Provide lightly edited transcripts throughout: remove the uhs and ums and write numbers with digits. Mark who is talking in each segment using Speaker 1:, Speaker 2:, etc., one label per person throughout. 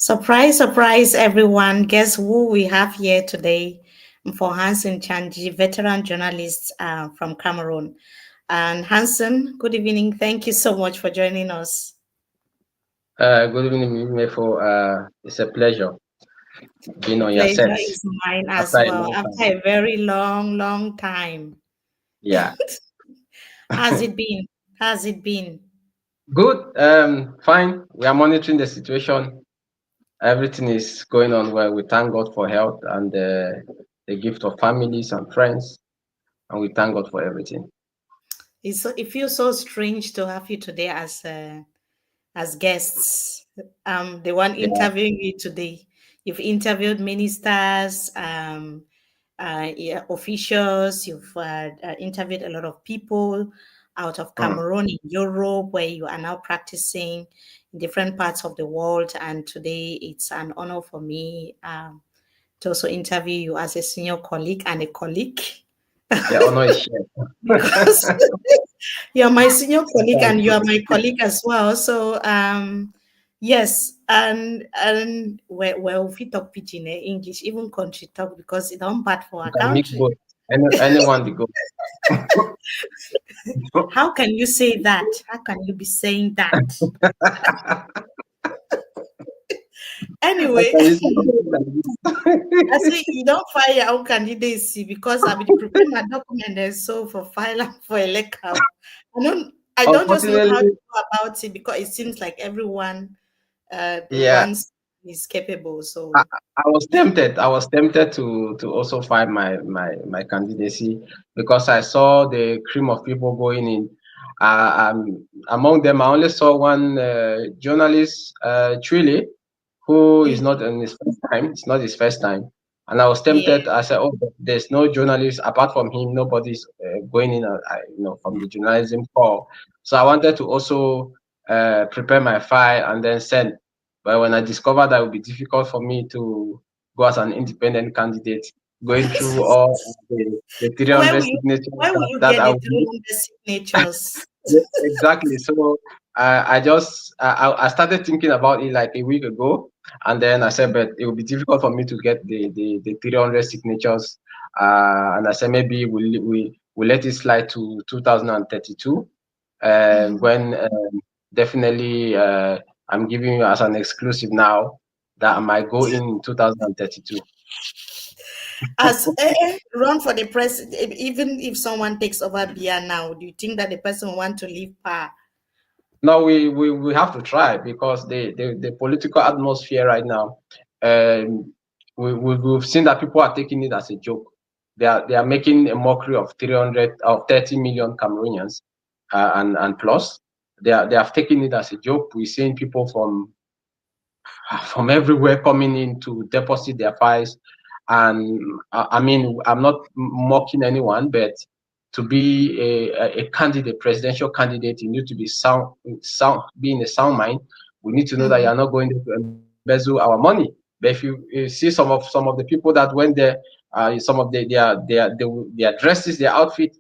Speaker 1: Surprise, surprise, everyone. Guess who we have here today? For Hanson Chanji, veteran journalist from Cameroon. And Hanson, good evening. Thank you so much for joining us.
Speaker 2: Good evening, Mefo. It's a pleasure being
Speaker 1: The
Speaker 2: on your
Speaker 1: pleasure
Speaker 2: set
Speaker 1: is mine
Speaker 2: after
Speaker 1: as
Speaker 2: a
Speaker 1: well.
Speaker 2: long
Speaker 1: After
Speaker 2: time.
Speaker 1: a very long time.
Speaker 2: Yeah,
Speaker 1: How's it been? How's it been?
Speaker 2: good. Fine. We are monitoring the situation. Everything is going on well. We thank God for health and the gift of families and friends, and we thank God for everything.
Speaker 1: It feels so strange to have you today as guests. The one
Speaker 2: Yeah.
Speaker 1: interviewing you today. You've interviewed ministers, yeah, officials. You've interviewed a lot of people out of
Speaker 2: Mm.
Speaker 1: Cameroon in Europe, where you are now practicing in different parts of the world. And today it's an honor for me to also interview you as a senior colleague and a colleague.
Speaker 2: The honor is shared.
Speaker 1: Because you're my senior colleague
Speaker 2: Thank
Speaker 1: and you are
Speaker 2: you.
Speaker 1: my colleague as well. So yes, and well if we talk pidgin English, even country talk because it don't bad for
Speaker 2: You
Speaker 1: our
Speaker 2: can mix
Speaker 1: country.
Speaker 2: both. Anyone to go.
Speaker 1: How can you say that? How can you be saying that?
Speaker 2: I
Speaker 1: Anyway,
Speaker 2: can use something like
Speaker 1: I
Speaker 2: this.
Speaker 1: say you don't file your own candidacy because I will prepare my document and so for file am for a letter. I don't just know how to
Speaker 2: Unfortunately,
Speaker 1: go about it because it seems like everyone
Speaker 2: yeah.
Speaker 1: once is capable.
Speaker 2: I,
Speaker 1: So
Speaker 2: I was tempted. I was tempted to also file my candidacy because I saw the cream of people going in. Among them, I only saw one journalist, Chile, who is
Speaker 1: mm,
Speaker 2: not in his first time. It's not his first time. And I was
Speaker 1: yeah,
Speaker 2: tempted. I said, "Oh, there's no journalist apart from him. Nobody's going in, from the journalism corps." So I wanted to also prepare my file and then send. But when I discovered that it would be difficult for me to go as an independent candidate, going through all the
Speaker 1: where
Speaker 2: 300
Speaker 1: will you
Speaker 2: signatures
Speaker 1: where will you
Speaker 2: that
Speaker 1: get
Speaker 2: I
Speaker 1: the
Speaker 2: would need.
Speaker 1: 300 signatures?
Speaker 2: Yeah, exactly. So I started thinking about it like a week ago, and then I said, but it would be difficult for me to get the 300 signatures. And I said maybe we let it slide to 2032,
Speaker 1: Mm.
Speaker 2: when definitely I'm giving you as an exclusive now that I might go in 2032.
Speaker 1: As run for the president, even if someone takes over Bia now, do you think that the person will want to leave power?
Speaker 2: No, we have to try because the political atmosphere right now, um, we've seen that people are taking it as a joke. They are making a mockery of 300 of 30 million Cameroonians, and plus they have taken it as a joke. We're seeing people from everywhere coming in to deposit their files. And I mean, I'm not mocking anyone, but to be a candidate, presidential candidate, you need to be be in a sound mind. We need to know that
Speaker 1: Mm.
Speaker 2: you're not going to embezzle our money. But if you see some of the people that went there, some of their dresses, their outfit,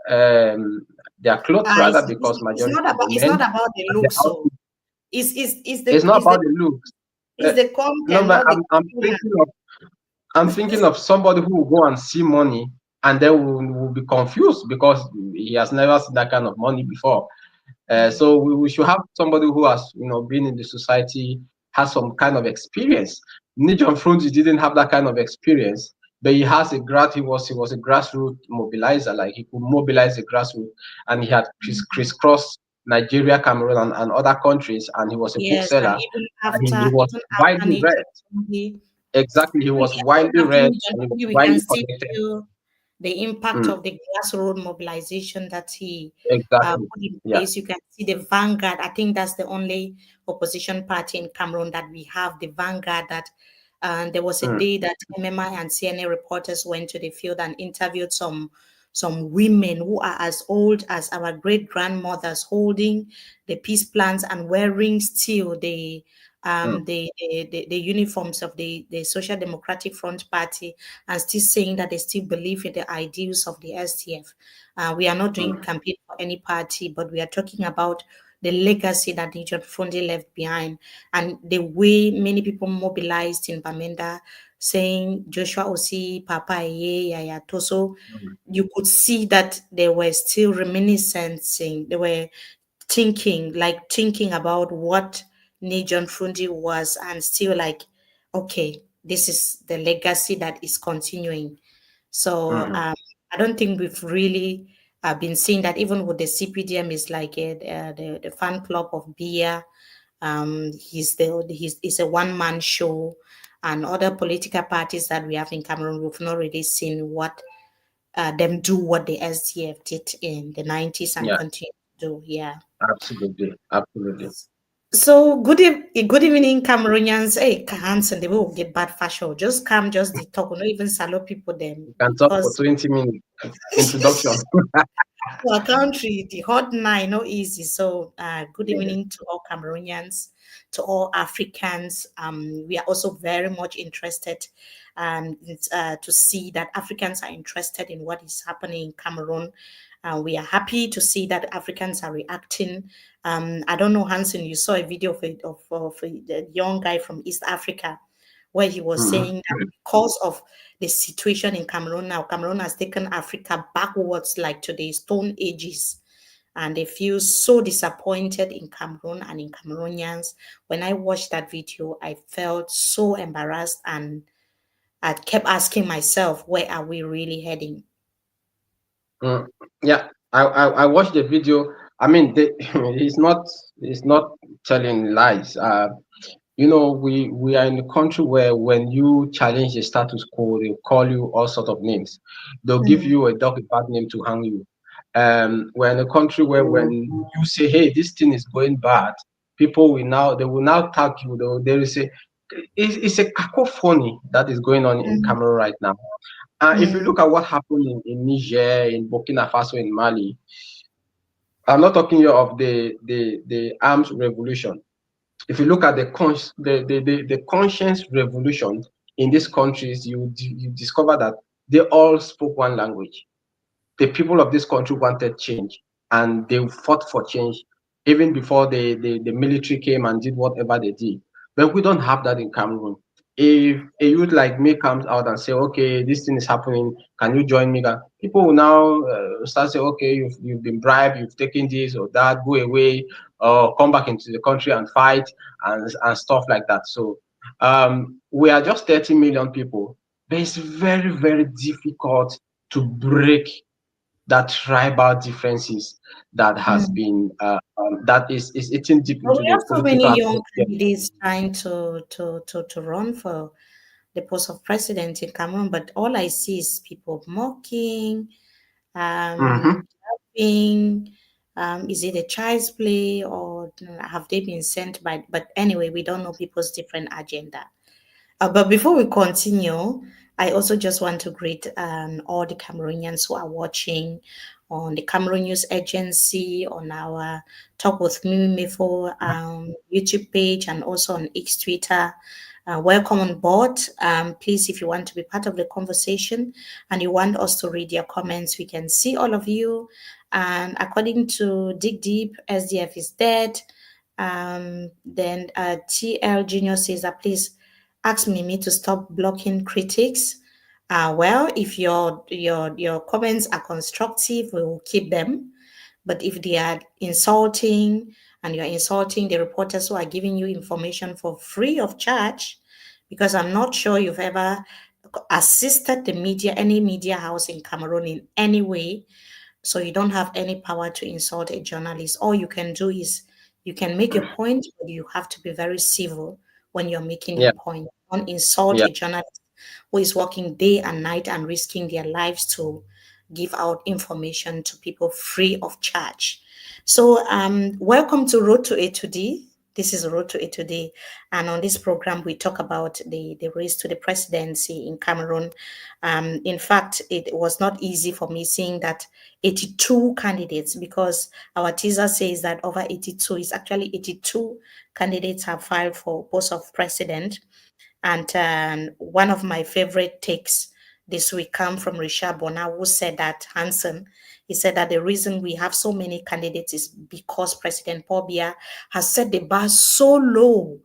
Speaker 2: um, their clothes
Speaker 1: Ah,
Speaker 2: rather, because majority of the
Speaker 1: it's not
Speaker 2: men,
Speaker 1: about the
Speaker 2: and their
Speaker 1: look. So
Speaker 2: outfit, it's not
Speaker 1: is the
Speaker 2: about the looks. Uh,
Speaker 1: is the
Speaker 2: no,
Speaker 1: content,
Speaker 2: but
Speaker 1: not the
Speaker 2: I'm thinking of somebody who will go and see money and then will be confused because he has never seen that kind of money before. So
Speaker 1: Mm.
Speaker 2: we should have somebody who has been in the society, has some kind of experience. Nijon Frunzi didn't have that kind of experience, but he has he was a grassroots mobilizer. Like he could mobilize the grassroots, and he had crisscrossed Nigeria, Cameroon, and other countries, and he was a
Speaker 1: Yes, and
Speaker 2: bookseller, and he was
Speaker 1: even after
Speaker 2: widely read.
Speaker 1: Nature Sunday,
Speaker 2: Exactly, he was
Speaker 1: even
Speaker 2: widely
Speaker 1: after
Speaker 2: read
Speaker 1: Nature
Speaker 2: and he was
Speaker 1: Sunday, we can
Speaker 2: widely
Speaker 1: still
Speaker 2: connected.
Speaker 1: feel the impact
Speaker 2: Mm,
Speaker 1: of the grassroots mobilization that he
Speaker 2: exactly.
Speaker 1: put in
Speaker 2: Yeah.
Speaker 1: place. You can see the vanguard. I think that's the only opposition party in Cameroon that we have, the vanguard that there was a
Speaker 2: Mm,
Speaker 1: day that MMI and CNA reporters went to the field and interviewed some women who are as old as our great grandmothers holding the peace plans and wearing still
Speaker 2: mm,
Speaker 1: the uniforms of the Social Democratic Front Party and still saying that they still believe in the ideals of the STF. We are not doing
Speaker 2: mm,
Speaker 1: campaign for any party, but we are talking about the legacy that Nigel Fundi left behind, and the way many people mobilized in Bamenda, saying Joshua Osi, Papa Eye, Yaya Toso. You could see that they were still reminiscing, they were thinking about what Nigel Fundi was, and still like, okay, this is the legacy that is continuing. So
Speaker 2: Mm-hmm.
Speaker 1: I don't think we've really been seeing that, even with the CPDM is like the fan club of beer. He's a one man show, and other political parties that we have in Cameroon, we've not really seen what them do what the SDF did in the 90s and
Speaker 2: Yeah,
Speaker 1: continue to do. Yeah.
Speaker 2: absolutely, absolutely.
Speaker 1: So good evening, Cameroonians. Hey, Hanson, they will get bad fashion. Just come, just the talk. We not even salute people then,
Speaker 2: We can talk for
Speaker 1: because
Speaker 2: 20 minutes. Introduction.
Speaker 1: our country, the hot nine, no easy. So, good
Speaker 2: Yes.
Speaker 1: evening to all Cameroonians, to all Africans. We are also very much interested to see that Africans are interested in what is happening in Cameroon. We are happy to see that Africans are reacting. I don't know, Hanson, you saw a video of a young guy from East Africa where he was
Speaker 2: Mhm.
Speaker 1: saying that because of the situation in Cameroon now, Cameroon has taken Africa backwards like to the Stone Ages. And they feel so disappointed in Cameroon and in Cameroonians. When I watched that video, I felt so embarrassed, and I kept asking myself, where are we really heading?
Speaker 2: Mm. Yeah, I watched the video. I mean, he's not telling lies. We are in a country where when you challenge the status quo, they'll call you all sort of names. They'll give
Speaker 1: Mm,
Speaker 2: you a dog a bad name to hang you. We're in a country where when you say, "Hey, this thing is going bad," people will now tag you. They will say, "It's a cacophony that is going on in
Speaker 1: mm,
Speaker 2: Cameroon right now." If you
Speaker 1: mm,
Speaker 2: look at what happened in Niger, in Burkina Faso, in Mali, I'm not talking here of the armed revolution. If you look at the conscience revolution in these countries, you discover that they all spoke one language. The people of this country wanted change, and they fought for change even before the military came and did whatever they did. But we don't have that in Cameroon. If a youth like me comes out and say, "Okay, this thing is happening, can you join me?" People will now start saying, "Okay, you've been bribed, you've taken this or that, go away, or come back into the country and fight and stuff like that." So we are just 30 million people, but it's very, very difficult to break that tribal differences that has
Speaker 1: mm.
Speaker 2: been that is eating deep
Speaker 1: But
Speaker 2: into
Speaker 1: we
Speaker 2: the
Speaker 1: have so
Speaker 2: political
Speaker 1: many young
Speaker 2: atmosphere.
Speaker 1: candidates trying to run for the post of president in Cameroon, but all I see is people mocking,
Speaker 2: Hmm.
Speaker 1: laughing. Is it a child's play, or have they been sent by? But anyway, we don't know people's different agenda. But before we continue, I also just want to greet all the Cameroonians who are watching on the Cameroon News Agency, on our Talk with Mefo YouTube page, and also on X Twitter. Welcome on board. Please, if you want to be part of the conversation and you want us to read your comments, we can see all of you. And according to Dig Deep, SDF is dead. Then TL Junior says that please ask Mimi to stop blocking critics. Well, if your comments are constructive, we will keep them. But if they are insulting, and you're insulting the reporters who are giving you information for free of charge, because I'm not sure you've ever assisted the media, any media house in Cameroon in any way, so you don't have any power to insult a journalist. All you can do is you can make your point, but you have to be very civil when you're making your
Speaker 2: Yeah,
Speaker 1: point. Don't insult
Speaker 2: yeah,
Speaker 1: a journalist who is working day and night and risking their lives to give out information to people free of charge. So, welcome to Road to Etoudi. This is Road to Etoudi, and on this program, we talk about the race to the presidency in Cameroon. In fact, it was not easy for me seeing that 82 candidates, because our teaser says that over 82 is actually 82 candidates have filed for post of president. And one of my favorite takes This will come from Richard Bona, who said that Hanson. He said that the reason we have so many candidates is because President Paul Biya has set the bar so low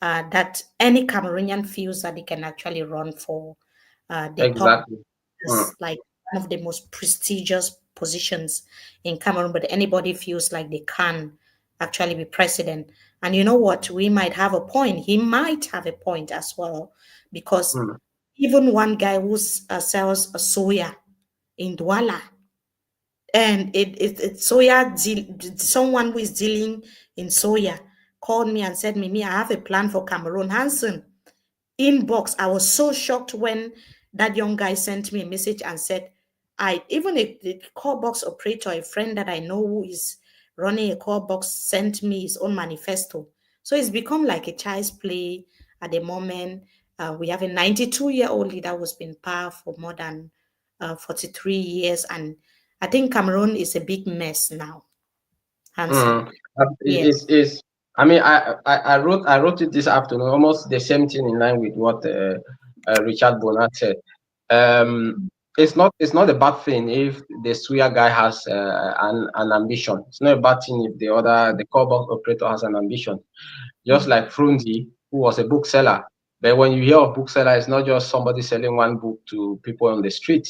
Speaker 1: that any Cameroonian feels that they can actually run for the top,
Speaker 2: Exactly. Mm,
Speaker 1: like one of the most prestigious positions in Cameroon, but anybody feels like they can actually be president. And you know what? We might have a point. He might have a point as well, because
Speaker 2: mm,
Speaker 1: even one guy who sells a soya in Douala, and it's soya, someone who is dealing in soya called me and said, Mimi, I have a plan for Cameroon. Hanson, inbox. I was so shocked when that young guy sent me a message and said, I even the call box operator, a friend that I know who is running a call box, sent me his own manifesto. So it's become like a child's play at the moment. We have a 92-year-old leader who's been in power for more than 43 years. And I think Cameroon is a big mess now, Hanson.
Speaker 2: mm.
Speaker 1: Yes.
Speaker 2: Is I mean, I wrote it this afternoon, almost the same thing in line with what Richard Bonner said. Um, it's not a bad thing if the Suya guy has an ambition. It's not a bad thing if the core box operator has an ambition. Just like Frundi, who was a bookseller. But when you hear of bookseller, it's not just somebody selling one book to people on the street.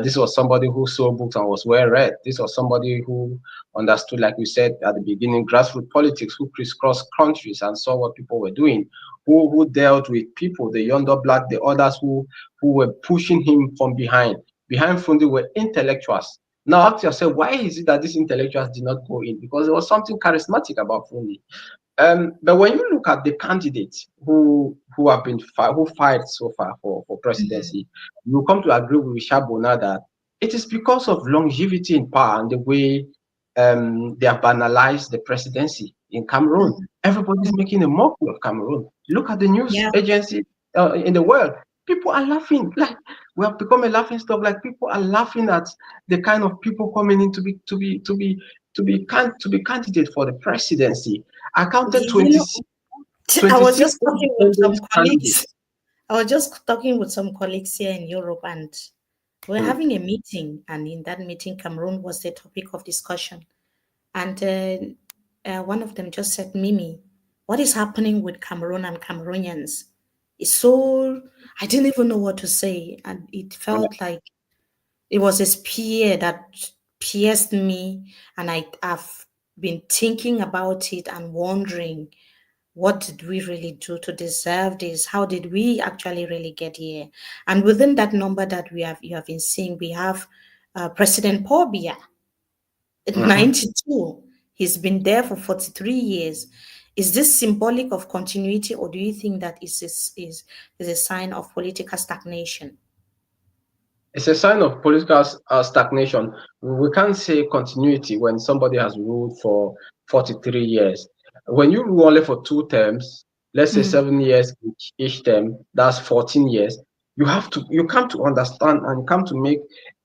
Speaker 2: This was somebody who sold books and was well read. This was somebody who understood, like we said at the beginning, grassroots politics, who crisscrossed countries and saw what people were doing, who dealt with people, the younger black, the others who were pushing him from behind. Behind Frundi were intellectuals. Now ask yourself, why is it that these intellectuals did not go in? Because there was something charismatic about Frundi. But when you look at the candidates who have been who fight so far for
Speaker 1: Mhm.
Speaker 2: presidency, you come to agree with Richard Bona that it is because of longevity in power and the way they have banalized the presidency in Cameroon.
Speaker 1: Mhm.
Speaker 2: Everybody's making a mockery of Cameroon. Look at the news
Speaker 1: Yeah.
Speaker 2: agency in the world. People are laughing. Like we have become a laughing stock. Like people are laughing at the kind of people coming in to be candidate for the presidency. I counted
Speaker 1: You know, I was
Speaker 2: 26
Speaker 1: just talking with some
Speaker 2: independent
Speaker 1: colleagues.
Speaker 2: candidates.
Speaker 1: I was just talking with some colleagues here in Europe, and we're
Speaker 2: Hmm.
Speaker 1: having a meeting. And in that meeting, Cameroon was the topic of discussion. And one of them just said, Mimi, what is happening with Cameroon and Cameroonians? It's so, I didn't even know what to say. And it felt like it was a spear that pierced me. And I've been thinking about it and wondering, what did we really do to deserve this? How did we actually really get here? And within that number that you have been seeing, we have President Paul Biya at
Speaker 2: Mhm.
Speaker 1: 92. He's been there for 43 years. Is this symbolic of continuity, or do you think that is a sign of political stagnation?
Speaker 2: It's a sign of political stagnation. We can't say continuity when somebody has ruled for 43 years. When you rule only for two terms, let's say
Speaker 1: Mm,
Speaker 2: 7 years each term, that's 14 years. You come to understand and you come to make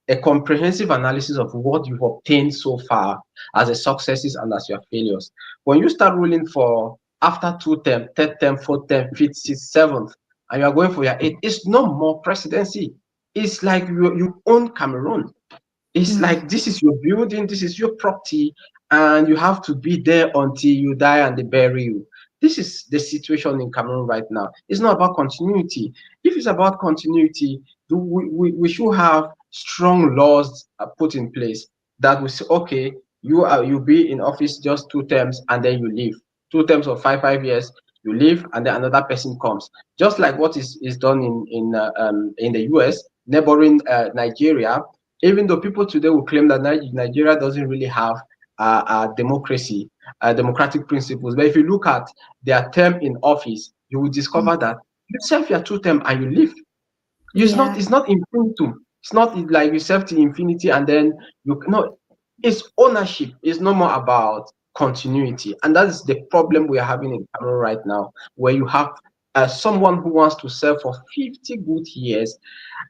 Speaker 2: a comprehensive analysis of what you've obtained so far as a successes and as your failures. When you start ruling for after two term, third term, fourth term, fifth, sixth, seventh, and you are going for your eighth, it's no more presidency. It's like you own Cameroon. It's
Speaker 1: mm,
Speaker 2: like this is your building, this is your property, and you have to be there until you die and they bury you. This is the situation in Cameroon right now. It's not about continuity. If it's about continuity, we should have strong laws put in place that will say, okay, you be in office just two terms and then you leave. Two terms of 5 years, you leave, and then another person comes. Just like what is done in the US, neighboring Nigeria, even though people today will claim that Nigeria doesn't really have a democracy, democratic principles. But if you look at their term in office, you will
Speaker 1: mm.
Speaker 2: discover that you serve your two term and you leave. It's not
Speaker 1: Yeah.
Speaker 2: it's not infinitum. It's not like you serve to infinity and then you no. It's ownership. It's no more about continuity, and that is the problem we are having in Cameroon right now, where you have someone who wants to serve for 50 good years,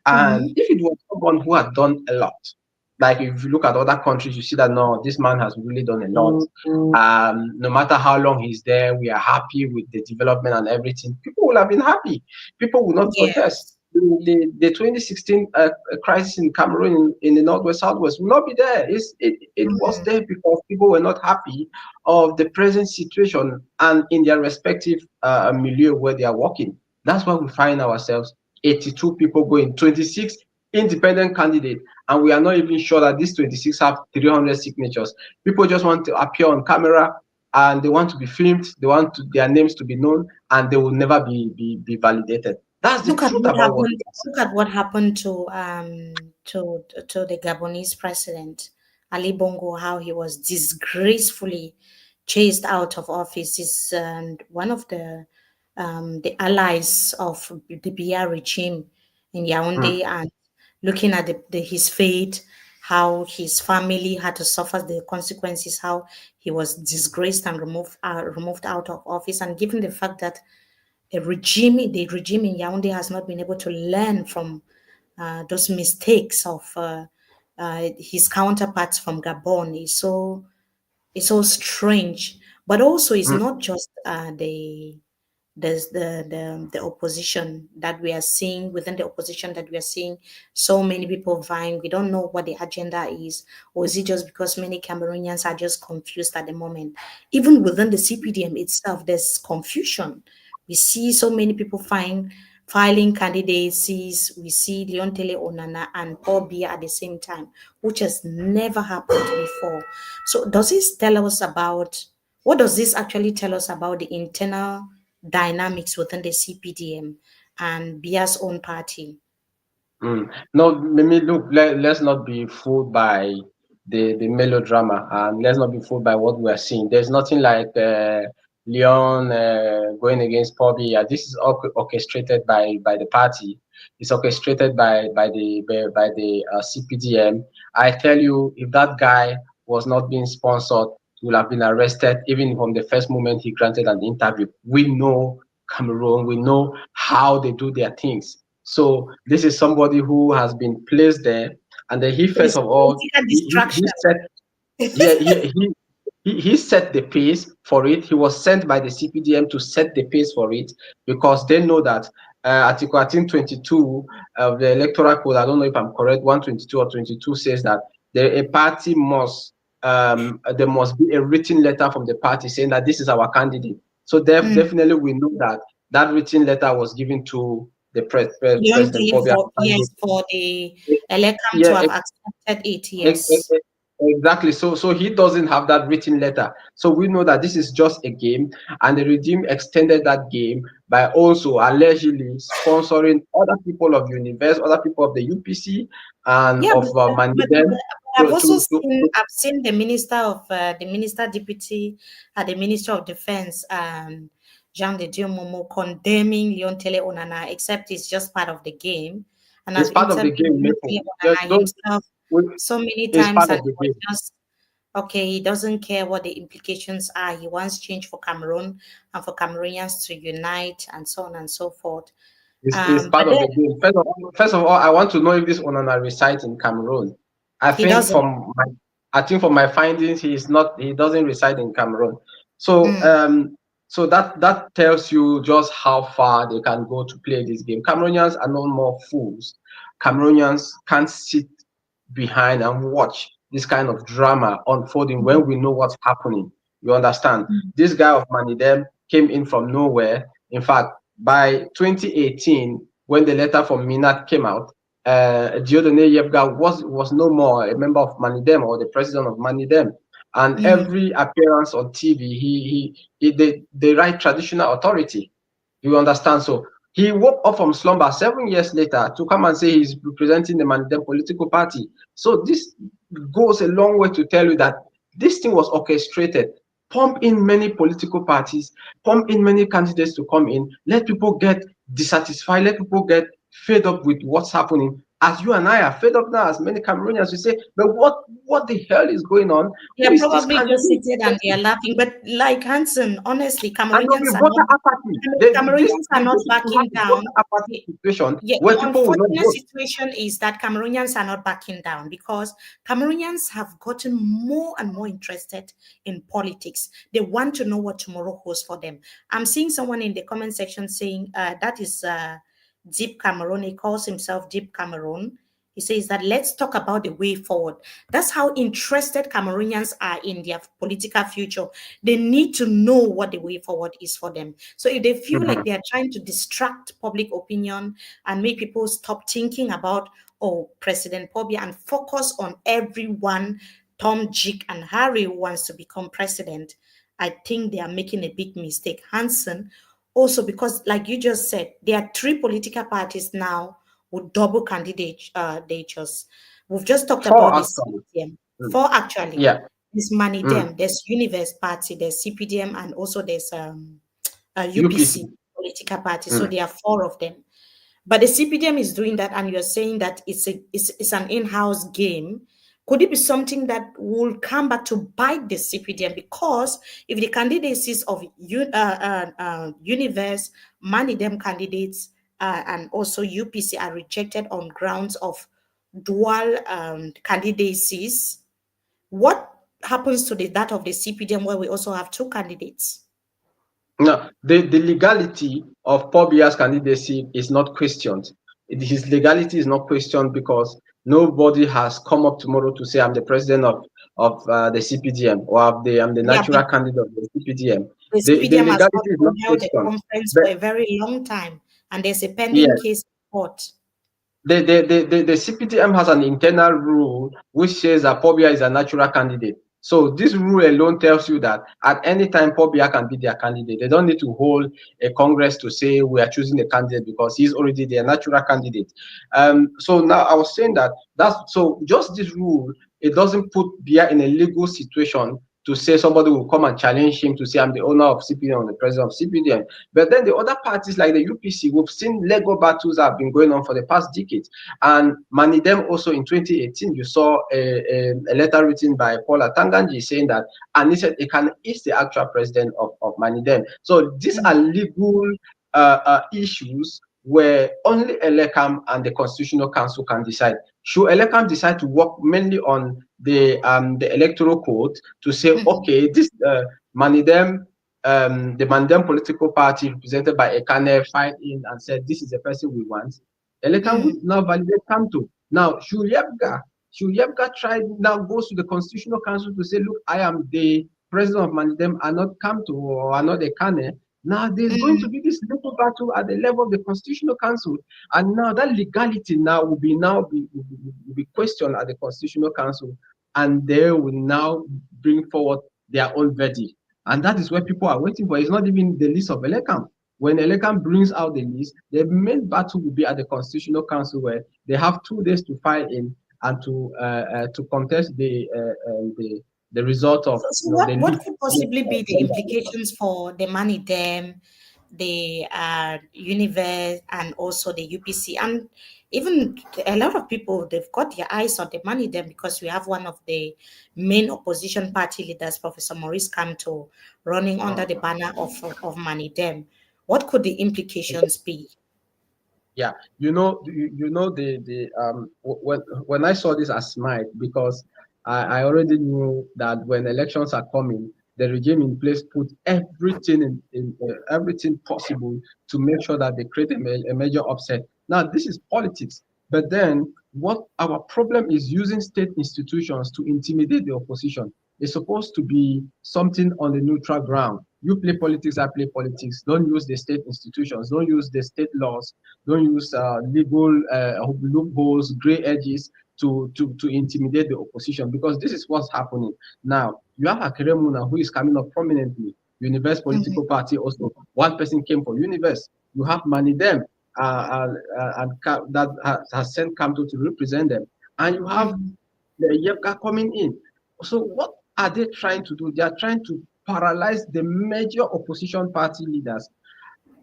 Speaker 2: and
Speaker 1: Mhm.
Speaker 2: if it was someone who had done a lot, like if you look at other countries, you see that no, this man has really done a lot. No matter how long he's there, we are happy with the development and everything. People will have been happy. People will not
Speaker 1: Yeah.
Speaker 2: protest. the 2016 crisis in Cameroon in the Northwest Southwest will not be there. It was
Speaker 1: Mm.
Speaker 2: there because people were not happy of the present situation and in their respective milieu where they are working. That's why we find ourselves 82 people going, 26 independent candidates, and we are not even sure that these 26 have 300 signatures. People just want to appear on camera and they want to be filmed, they want their names to be known, and they will never be validated. That's the
Speaker 1: Look at
Speaker 2: truth
Speaker 1: what
Speaker 2: about what
Speaker 1: happened. Look at what happened to the Gabonese president Ali Bongo. How he was disgracefully chased out of office. Is one of the allies of the Biya regime in
Speaker 2: mm,
Speaker 1: Yaoundé, and looking at his fate, how his family had to suffer the consequences, how he was disgraced and removed out of office, and given the fact that the regime in Yaoundé has not been able to learn from those mistakes of his counterparts from Gabon. It's so strange, but also it's
Speaker 2: mm,
Speaker 1: not just the opposition that we are seeing. Within the opposition that we are seeing so many people vying. We don't know what the agenda is, or is it just because many Cameroonians are just confused at the moment? Even within the CPDM itself, there's confusion. We see so many people filing candidacies. We see Leontele Onana and Paul Biya at the same time, which has never happened before. So what does this actually tell us about the internal dynamics within the CPDM and Bia's own party?
Speaker 2: No, Mimi, look, let's not be fooled by the melodrama, and let's not be fooled by what we are seeing. There's nothing like Leon going against Bobby. This is all orchestrated by the party. It's orchestrated by the CPDM. I tell you, if that guy was not being sponsored, he would have been arrested even from the first moment he granted an interview. We know Cameroon. We know how they do their things. So this is somebody who has been placed there, and then he first
Speaker 1: It's
Speaker 2: of all
Speaker 1: political
Speaker 2: he
Speaker 1: distraction.
Speaker 2: set, yeah, he set the pace for it. He was sent by the CPDM to set the pace for it because they know that Article 1822 of the Electoral Code, I don't know if I'm correct, 122 or 22 says that a party must there must be a written letter from the party saying that this is our candidate. So
Speaker 1: Mm.
Speaker 2: definitely we know that that written letter was given to the President
Speaker 1: Leontele
Speaker 2: Bobby.
Speaker 1: for the electum to
Speaker 2: Yeah,
Speaker 1: have accepted it,
Speaker 2: Ex-
Speaker 1: yes.
Speaker 2: ex- Exactly. So he doesn't have that written letter. So we know that this is just a game, and the regime extended that game by also allegedly sponsoring other people of Universe, other people of the UPC, and
Speaker 1: Yeah,
Speaker 2: of
Speaker 1: but
Speaker 2: Manidem
Speaker 1: I've also
Speaker 2: to
Speaker 1: seen the minister deputy at the Minister of Defense, Jean de Dieu Momo, condemning Leontele Onana, except it's just part of the game. And
Speaker 2: it's
Speaker 1: I've
Speaker 2: part of the
Speaker 1: interviewed
Speaker 2: game, Mefo.
Speaker 1: Leontele Onana himself
Speaker 2: We-
Speaker 1: so many
Speaker 2: it's
Speaker 1: times,
Speaker 2: part
Speaker 1: and
Speaker 2: of
Speaker 1: he
Speaker 2: the
Speaker 1: was
Speaker 2: game.
Speaker 1: just okay. He doesn't care what the implications are. He wants change for Cameroon and for Cameroonians to unite, and so on and so forth.
Speaker 2: It's
Speaker 1: But
Speaker 2: part of
Speaker 1: then
Speaker 2: the game. First of all, I want to know if this Onana resides in Cameroon. I
Speaker 1: he
Speaker 2: think
Speaker 1: doesn't.
Speaker 2: from my, I think from my findings, he doesn't reside in Cameroon. So
Speaker 1: Mm,
Speaker 2: that tells you just how far they can go to play this game. Cameroonians are no more fools. Cameroonians can't sit behind and watch this kind of drama unfolding when we know what's happening. You understand?
Speaker 1: mm,
Speaker 2: This guy of Manidem came in from nowhere. In fact, by 2018, when the letter from Minat came out, Dieudonné Yebga was no more a member of Manidem or the president of Manidem. And
Speaker 1: mm.
Speaker 2: every appearance on TV, they write traditional authority. You understand? So he woke up from slumber 7 years later to come and say he's representing the Mandem political party. So this goes a long way to tell you that this thing was orchestrated. Pump in many political parties, pump in many candidates to come in, let people get dissatisfied, let people get fed up with what's happening. As you and I are fed up now, as many Cameroonians, we say, but what the hell is going on? Who
Speaker 1: They're
Speaker 2: is this
Speaker 1: probably just
Speaker 2: candidate?
Speaker 1: seated and they are laughing. But like Hanson, honestly,
Speaker 2: And there'll be
Speaker 1: Cameroonians are not
Speaker 2: voter apathy.
Speaker 1: Cameroonians are not
Speaker 2: This is to have
Speaker 1: backing
Speaker 2: a
Speaker 1: down.
Speaker 2: voter apathy situation
Speaker 1: Yeah,
Speaker 2: where
Speaker 1: the
Speaker 2: people will not
Speaker 1: unfortunate
Speaker 2: vote.
Speaker 1: situation is that Cameroonians are not backing down because Cameroonians have gotten more and more interested in politics. They want to know what tomorrow holds for them. I'm seeing someone in the comment section saying that is Deep Cameroon. He calls himself Deep Cameroon. He says that let's talk about the way forward. That's how interested Cameroonians are in their political future. They need to know what the way forward is for them. So if they feel like they are trying to distract public opinion and make people stop thinking about, oh, President Pobia, and focus on everyone, Tom, Dick, and Harry who wants to become president, I think they are making a big mistake. Hanson, also because, like you just said, there are three political parties now with double candidatures. We've just talked about
Speaker 2: Four
Speaker 1: the
Speaker 2: actually.
Speaker 1: CPDM.
Speaker 2: Mm.
Speaker 1: Four actually.
Speaker 2: Yeah.
Speaker 1: There's
Speaker 2: Mm.
Speaker 1: Manidem, there's Universe Party, there's CPDM, and also there's
Speaker 2: UPC.
Speaker 1: UPC political party. So
Speaker 2: Mm.
Speaker 1: there are four of them. But the CPDM is doing that, and you're saying that it's an in-house game. Could it be something that will come back to bite the CPDM? Because if the candidacies of Universe, Money Them candidates, and also UPC are rejected on grounds of dual candidacies, what happens to that of the CPDM where we also have two candidates?
Speaker 2: No, the legality of Paul Biya's candidacy is not questioned. His legality is not questioned because nobody has come up tomorrow to say I'm the president of the CPDM or I'm the
Speaker 1: Yeah,
Speaker 2: natural candidate of the CPDM.
Speaker 1: the
Speaker 2: The
Speaker 1: CPDM has not
Speaker 2: legality is not
Speaker 1: even held a
Speaker 2: questioned.
Speaker 1: conference
Speaker 2: But
Speaker 1: for a very long time, and there's a pending
Speaker 2: yes,
Speaker 1: case in court.
Speaker 2: the CPTM has an internal rule which says that Pobia is a natural candidate. So this rule alone tells you that at any time Pobia can be their candidate. They don't need to hold a congress to say we are choosing a candidate because he's already their natural candidate. So now I was saying that's so just this rule, it doesn't put Bia in a legal situation to say somebody will come and challenge him to say I'm the owner of CPDM or the president of CPDM. But then the other parties like the UPC, we've seen Lego battles that have been going on for the past decade. And Manidem also in 2018, you saw a letter written by Paul Atanganji saying that Anise Ekan is the actual president of Manidem. So these are legal issues where only Elekam and the Constitutional Council can decide. Should Elekam decide to work mainly on the electoral code to say,
Speaker 1: Mhm,
Speaker 2: okay, this Manidem the Mandem political party represented by Ekane filed in and said, this is the person we want. Elekan would
Speaker 1: mhm,
Speaker 2: now validate Kamto. Now, Shuyebga tried now goes to the Constitutional Council to say, look, I am the president of Mandem, and not Kamto or are not Ekane. Now, there's going to
Speaker 1: mhm.
Speaker 2: be this legal battle at the level of the Constitutional Council. And now that legality now will be questioned at the Constitutional Council. And they will now bring forward their own verdict. And that is what people are waiting for. It's not even the list of Elekam. When Elekam brings out the list, the main battle will be at the Constitutional Council, where they have 2 days to file in and to contest the result of
Speaker 1: So
Speaker 2: the
Speaker 1: what
Speaker 2: list.
Speaker 1: could possibly be the implications for the money them, the universe, and also the UPC, and even a lot of people they've got their eyes on the money them because we have one of the main opposition party leaders, Professor Maurice Kamto, running under the banner of money them. What could the implications be?
Speaker 2: Yeah, you know when I saw this, I smiled because I already knew that when elections are coming, the regime in place put everything everything possible to make sure that they create a major upset. Now this is politics, but then what our problem is using state institutions to intimidate the opposition. It's supposed to be something on the neutral ground. You play politics, I play politics. Don't use the state institutions. Don't use the state laws. Don't use legal loopholes, gray edges to intimidate the opposition, because this is what's happening now. You have Akeremuna who is coming up prominently. Universe
Speaker 1: Mhm,
Speaker 2: political party also. One person came for Universe. You have Manidem that has sent Kamto to represent them, and you have
Speaker 1: mhm,
Speaker 2: the Yepka coming in. So what are they trying to do? They are trying to paralyze the major opposition party leaders,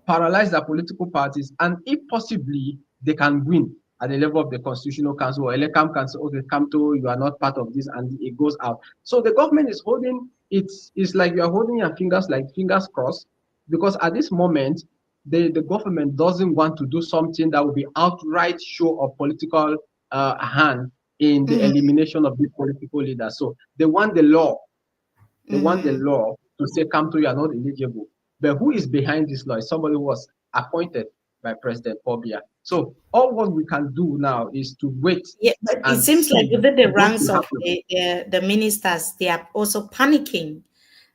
Speaker 2: paralyze their political parties, and if possibly they can win at the level of the Constitutional Council, or Elekam can say, okay, come to, you are not part of this, and it goes out. So the government is holding, it's like you are holding your fingers like fingers crossed, because at this moment, the government doesn't want to do something that will be outright show of political hand in the
Speaker 1: mhm,
Speaker 2: elimination of these political leaders. So they want the law
Speaker 1: mhm.
Speaker 2: to say, come to, you are not eligible. But who is behind this law? Somebody who was appointed by President Pobia. So all what we can do now is to wait
Speaker 1: Yeah, but it
Speaker 2: and
Speaker 1: seems like
Speaker 2: see
Speaker 1: within the
Speaker 2: what
Speaker 1: ranks
Speaker 2: will
Speaker 1: of
Speaker 2: happen.
Speaker 1: the ministers, they are also panicking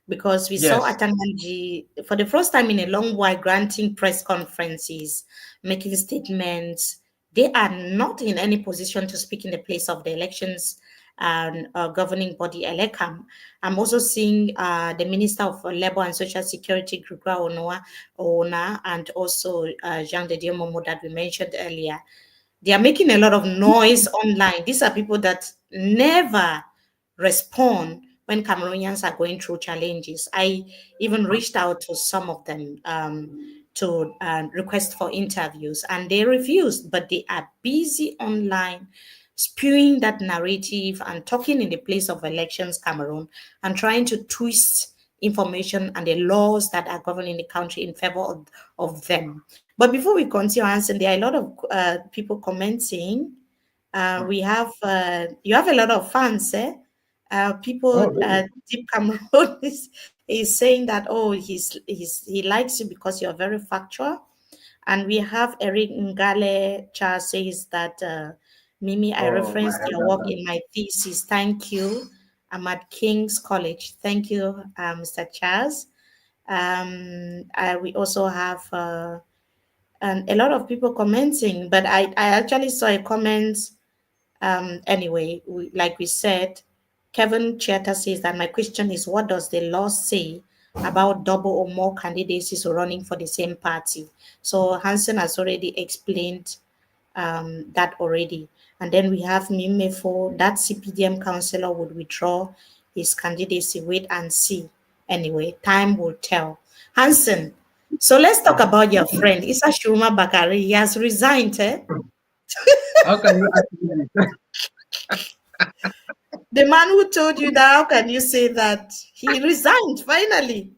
Speaker 1: because we saw
Speaker 2: Yes.
Speaker 1: Atanganji for the first time in a long while granting press conferences, making statements. They are not in any position to speak in the place of the elections and governing body Elekam. I'm also seeing the Minister of Labor and Social Security, Grugwa Ona, and also Jean de Dieu Momo that we mentioned earlier. They are making a lot of noise online. These are people that never respond when Cameroonians are going through challenges. I even reached out to some of them to request for interviews, and they refused, but they are busy online spewing that narrative and talking in the place of elections, Cameroon, and trying to twist information and the laws that are governing the country in favor of them. But before we continue answering, there are a lot of people commenting. We have you have a lot of fans, eh?
Speaker 2: Oh,
Speaker 1: People
Speaker 2: really?
Speaker 1: Deep Cameroon is saying that he likes you because you're very factual. And we have Eric Ngale Cha says that Mimi, I
Speaker 2: Oh, my
Speaker 1: referenced your work
Speaker 2: head.
Speaker 1: in my thesis. Thank you. I'm at King's College. Thank you, Mr. Charles. We also have and a lot of people commenting, but I actually saw a comment. Anyway, like we said, Kevin Chiata says that my question is, what does the law say about double or more candidacies running for the same party? So Hanson has already explained that already. And then we have Mefo, that CPDM councillor would withdraw his candidacy. Wait and see. Anyway, time will tell. Hanson, so let's talk about your friend, Issa Shuma Bakari. He has resigned, eh?
Speaker 2: How can you ask me?
Speaker 1: The man who told you that, how can you say that? He resigned finally.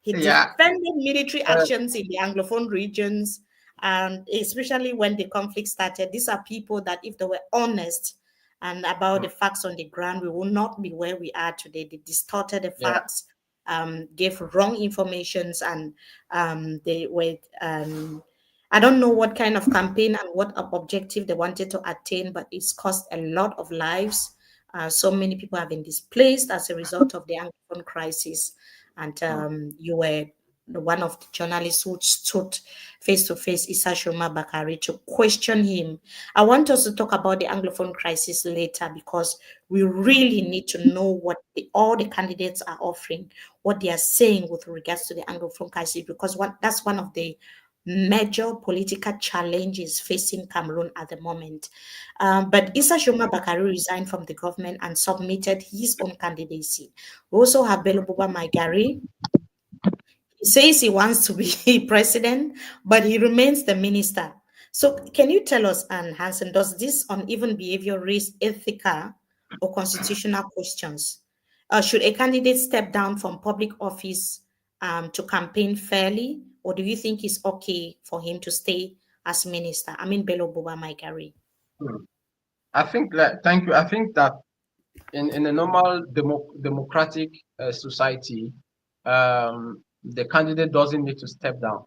Speaker 1: He
Speaker 2: Yeah.
Speaker 1: defended military
Speaker 2: Uh,
Speaker 1: actions in the Anglophone regions, and especially when the conflict started. These are people that, if they were honest and about the facts on the ground, we will not be where we are today. They distorted the
Speaker 2: yeah.
Speaker 1: facts, gave wrong informations, and they were. I don't know what kind of campaign and what objective they wanted to attain, but it's cost a lot of lives. So many people have been displaced as a result of the Anglophone crisis, and you were one of the journalists who stood face to face Issa Shoma Bakari to question him. I want us to talk about the Anglophone crisis later because we really need to know what all the candidates are offering, what they are saying with regards to the Anglophone crisis, because that's one of the major political challenges facing Cameroon at the moment. But Issa Shoma Bakari resigned from the government and submitted his own candidacy. We also have Bello Buba Maigari. He says he wants to be president, but he remains the minister. So, can you tell us, Anne Hansen, does this uneven behavior raise ethical or constitutional questions? Should a candidate step down from public office to campaign fairly, or do you think it's okay for him to stay as minister? I mean, Bello Buba Maigari.
Speaker 2: Hmm. I think that, thank you. I think that in a normal democratic society, the candidate doesn't need to step down.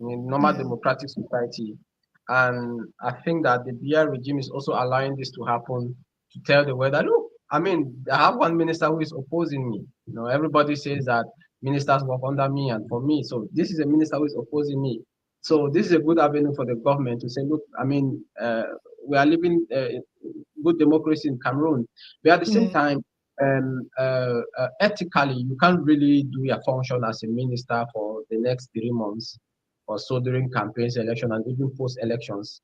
Speaker 2: In a normal
Speaker 1: Mm.
Speaker 2: democratic society, and I think that the BR regime is also allowing this to happen to tell the world that look, I mean, I have one minister who is opposing me. You know, everybody says that ministers work under me and for me. So this is a minister who is opposing me. So this is a good avenue for the government to say, look, I mean, we are living good democracy in Cameroon, but at the same
Speaker 1: Mm.
Speaker 2: time, ethically, you can't really do your function as a minister for the next 3 months or so during campaigns, election, and even post elections.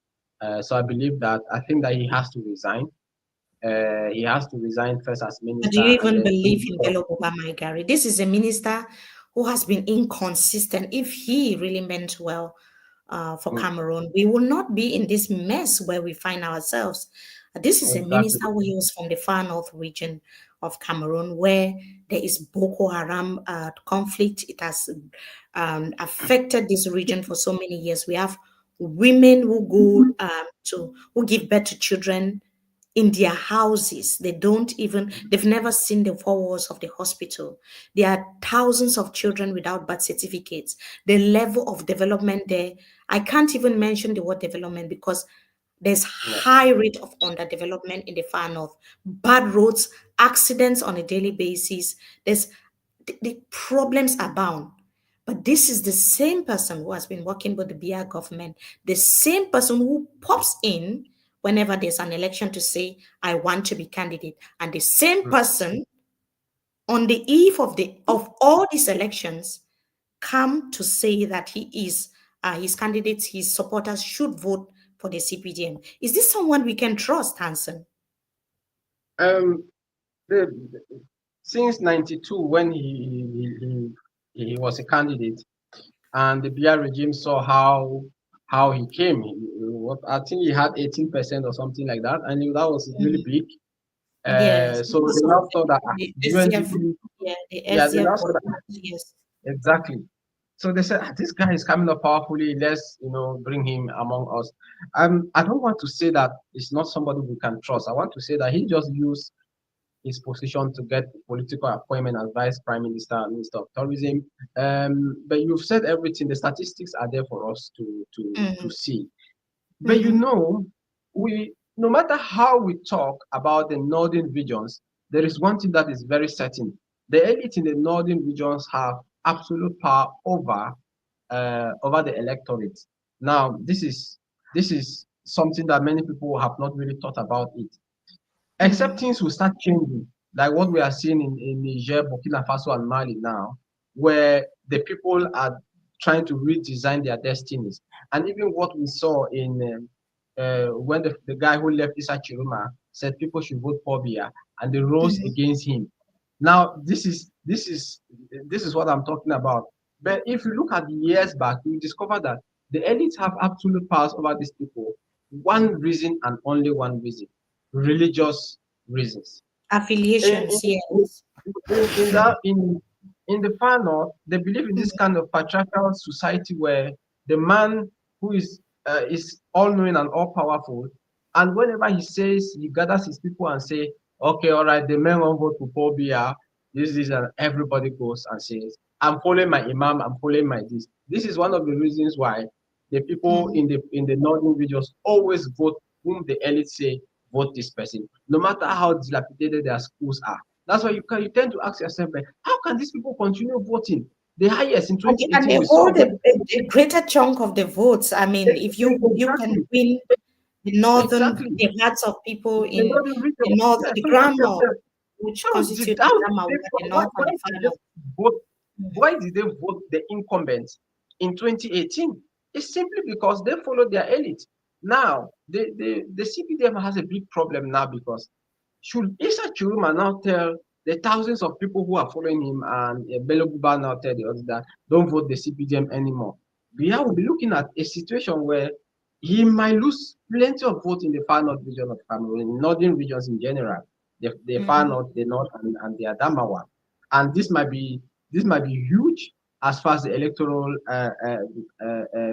Speaker 2: So I believe that I think that he has to resign. He has to resign first as
Speaker 1: But do
Speaker 2: minister
Speaker 1: you
Speaker 2: and
Speaker 1: even
Speaker 2: then
Speaker 1: believe in Bello Obama Gary? This is a minister who has been inconsistent. If he really meant well for
Speaker 2: Mm,
Speaker 1: Cameroon, we will not be in this mess where we find ourselves. This is a
Speaker 2: exactly.
Speaker 1: minister who was from the far north region of Cameroon, where there is Boko Haram conflict. It has affected this region for so many years. We have women who go to who give birth to children in their houses. They've never seen the four walls of the hospital. There are thousands of children without birth certificates. The level of development there, I can't even mention the word development because there's
Speaker 2: Yeah.
Speaker 1: high rate of underdevelopment in the far north. Bad roads, accidents on a daily basis. The problems abound. But this is the same person who has been working with the BR government, the same person who pops in whenever there's an election to say, I want to be candidate. And the same
Speaker 2: Mm.
Speaker 1: person on the eve of all these elections come to say that his candidates, his supporters should vote for the CPDM. Is this someone we can trust, Hanson?
Speaker 2: Um, the, since '92, when he was a candidate, and the BR regime saw how he came. I think he had 18% or something like that, and that was really
Speaker 1: Mhm.
Speaker 2: big.
Speaker 1: Yes,
Speaker 2: So
Speaker 1: because
Speaker 2: they
Speaker 1: of
Speaker 2: now saw that
Speaker 1: the
Speaker 2: the
Speaker 1: SDF,
Speaker 2: UNDP,
Speaker 1: yeah, the
Speaker 2: yeah, they
Speaker 1: SDF
Speaker 2: now saw that
Speaker 1: vote. Yes.
Speaker 2: exactly. So they said, this guy is coming up powerfully. Let's, bring him among us. I don't want to say that it's not somebody we can trust. I want to say that he just used his position to get political appointment as vice prime minister and minister of tourism. But you've said everything. The statistics are there for us to
Speaker 1: Mm-hmm.
Speaker 2: see. But
Speaker 1: Mm-hmm.
Speaker 2: we no matter how we talk about the northern regions, there is one thing that is very certain. The elite in the northern regions have absolute power over the electorate. Now, this is something that many people have not really thought about it. Except
Speaker 1: Mm-hmm.
Speaker 2: things will start changing, like what we are seeing in Niger, Burkina Faso, and Mali now, where the people are trying to redesign their destinies. And even what we saw in when the guy who left Issa Chiruma said people should vote for Biya, and they rose
Speaker 1: Mm-hmm.
Speaker 2: against him. Now, this is what I'm talking about. But if you look at the years back, you discover that the elites have absolute powers over these people. One reason and only one reason: religious reasons. In
Speaker 1: Affiliations,
Speaker 2: in
Speaker 1: yes.
Speaker 2: in the far north, they believe in this kind of patriarchal society where the man who is all knowing and all powerful, and whenever he says, he gathers his people and say, okay, all right, the men won't vote for phobia. This is, and everybody goes and says, I'm following my imam, I'm following my this. This is one of the reasons why the people
Speaker 1: Mm-hmm.
Speaker 2: in the northern regions always vote whom the elites say vote this person, no matter how dilapidated their schools are. That's why you tend to ask yourself, like, how can these people continue voting? The highest in
Speaker 1: And
Speaker 2: 2018
Speaker 1: they
Speaker 2: we saw
Speaker 1: hold
Speaker 2: them.
Speaker 1: a greater chunk of the votes. I mean, if you can
Speaker 2: Exactly,
Speaker 1: win
Speaker 2: exactly.
Speaker 1: the hearts of people
Speaker 2: The
Speaker 1: in
Speaker 2: northern region.
Speaker 1: the north,
Speaker 2: Yeah,
Speaker 1: the
Speaker 2: so you ask
Speaker 1: grand north,
Speaker 2: yourself,
Speaker 1: which
Speaker 2: how did
Speaker 1: constitute
Speaker 2: how
Speaker 1: the
Speaker 2: did
Speaker 1: Damawa,
Speaker 2: they
Speaker 1: the
Speaker 2: why,
Speaker 1: north and
Speaker 2: why
Speaker 1: the
Speaker 2: did
Speaker 1: far
Speaker 2: they
Speaker 1: north.
Speaker 2: vote why did they vote the incumbents in 2018? It's simply because they followed their elite. Now the CPDM has a big problem now, because should Issa Churuma now tell the thousands of people who are following him, and Bello Buba now tell the others that don't vote the CPDM anymore? We will be looking at a situation where he might lose plenty of votes in the far north region of Cameroon, in northern regions in general, the far
Speaker 1: Mm-hmm.
Speaker 2: north, the north, and the Adamawa. And this might be huge as far as the electoral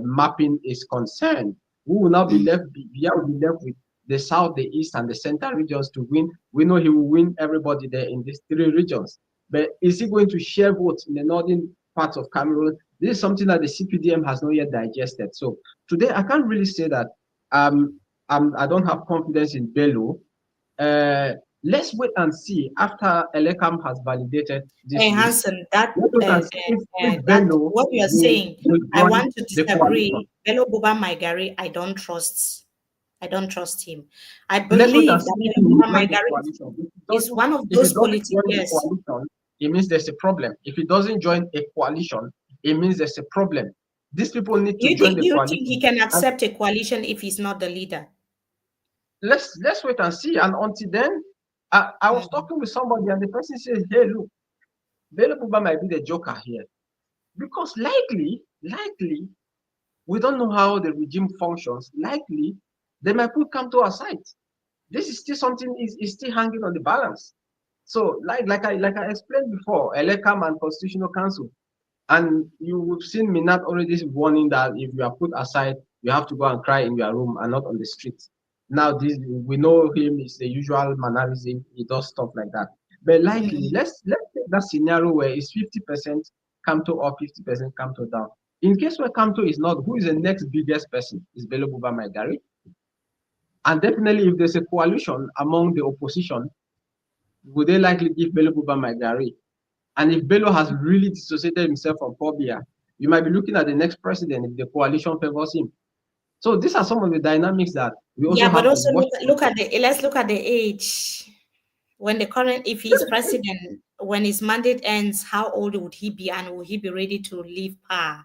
Speaker 2: mapping is concerned. We will now be left, Biya will be left with the south, the east, and the central regions to win. We know he will win everybody there in these three regions. But is he going to share votes in the northern parts of Cameroon? This is something that the CPDM has not yet digested. So today, I can't really say that I don't have confidence in Bello. Uh, let's wait and see after Elekam has validated this
Speaker 1: Hey
Speaker 2: list.
Speaker 1: Hanson, that
Speaker 2: Let's wait and see if
Speaker 1: that
Speaker 2: Bello
Speaker 1: what you are
Speaker 2: will,
Speaker 1: saying,
Speaker 2: will
Speaker 1: I
Speaker 2: join
Speaker 1: want to
Speaker 2: the coalition.
Speaker 1: disagree. Bello Buba Maigari, I don't trust. I don't trust him. I
Speaker 2: Let's wait and
Speaker 1: believe
Speaker 2: see
Speaker 1: that
Speaker 2: if he
Speaker 1: Bello
Speaker 2: will
Speaker 1: Buba
Speaker 2: join the
Speaker 1: Maigari
Speaker 2: coalition.
Speaker 1: is one of
Speaker 2: If he
Speaker 1: those
Speaker 2: doesn't
Speaker 1: politicians.
Speaker 2: join the
Speaker 1: Yes.
Speaker 2: coalition, it means there's a problem. If he doesn't join a coalition, it means there's a problem. These people need to join the
Speaker 1: Do you think he
Speaker 2: coalition.
Speaker 1: can
Speaker 2: And
Speaker 1: accept a coalition if he's not the leader?
Speaker 2: let's wait and see. And until then, I was
Speaker 1: Mm.
Speaker 2: talking with somebody, and the person says, hey, look, Bele Buba might be the joker here. Because likely, we don't know how the regime functions. Likely, they might put Kamto aside. This is still something is still hanging on the balance. So, like I explained before, Elekam and Constitutional Council, and you've seen Minat already warning that if you are put aside, you have to go and cry in your room and not on the street. Now this we know him is the usual mannerism. He does stuff like that. But likely,
Speaker 1: Mm.
Speaker 2: let's take that scenario where it's 50% Kamto or 50% Kamto down. In case where Kamto is not, who is the next biggest person? Is Bello Buba Maigari? And definitely, if there's a coalition among the opposition, would they likely give Bello Buba Maigari? And if Bello has really dissociated himself from Pobia, you might be looking at the next president if the coalition favors him. So these are some of the dynamics that we also
Speaker 1: Yeah, but
Speaker 2: have to
Speaker 1: also
Speaker 2: watch.
Speaker 1: look at the let's look at the age. When the current, if he's president, when his mandate ends, how old would he be, and will he be ready to leave power?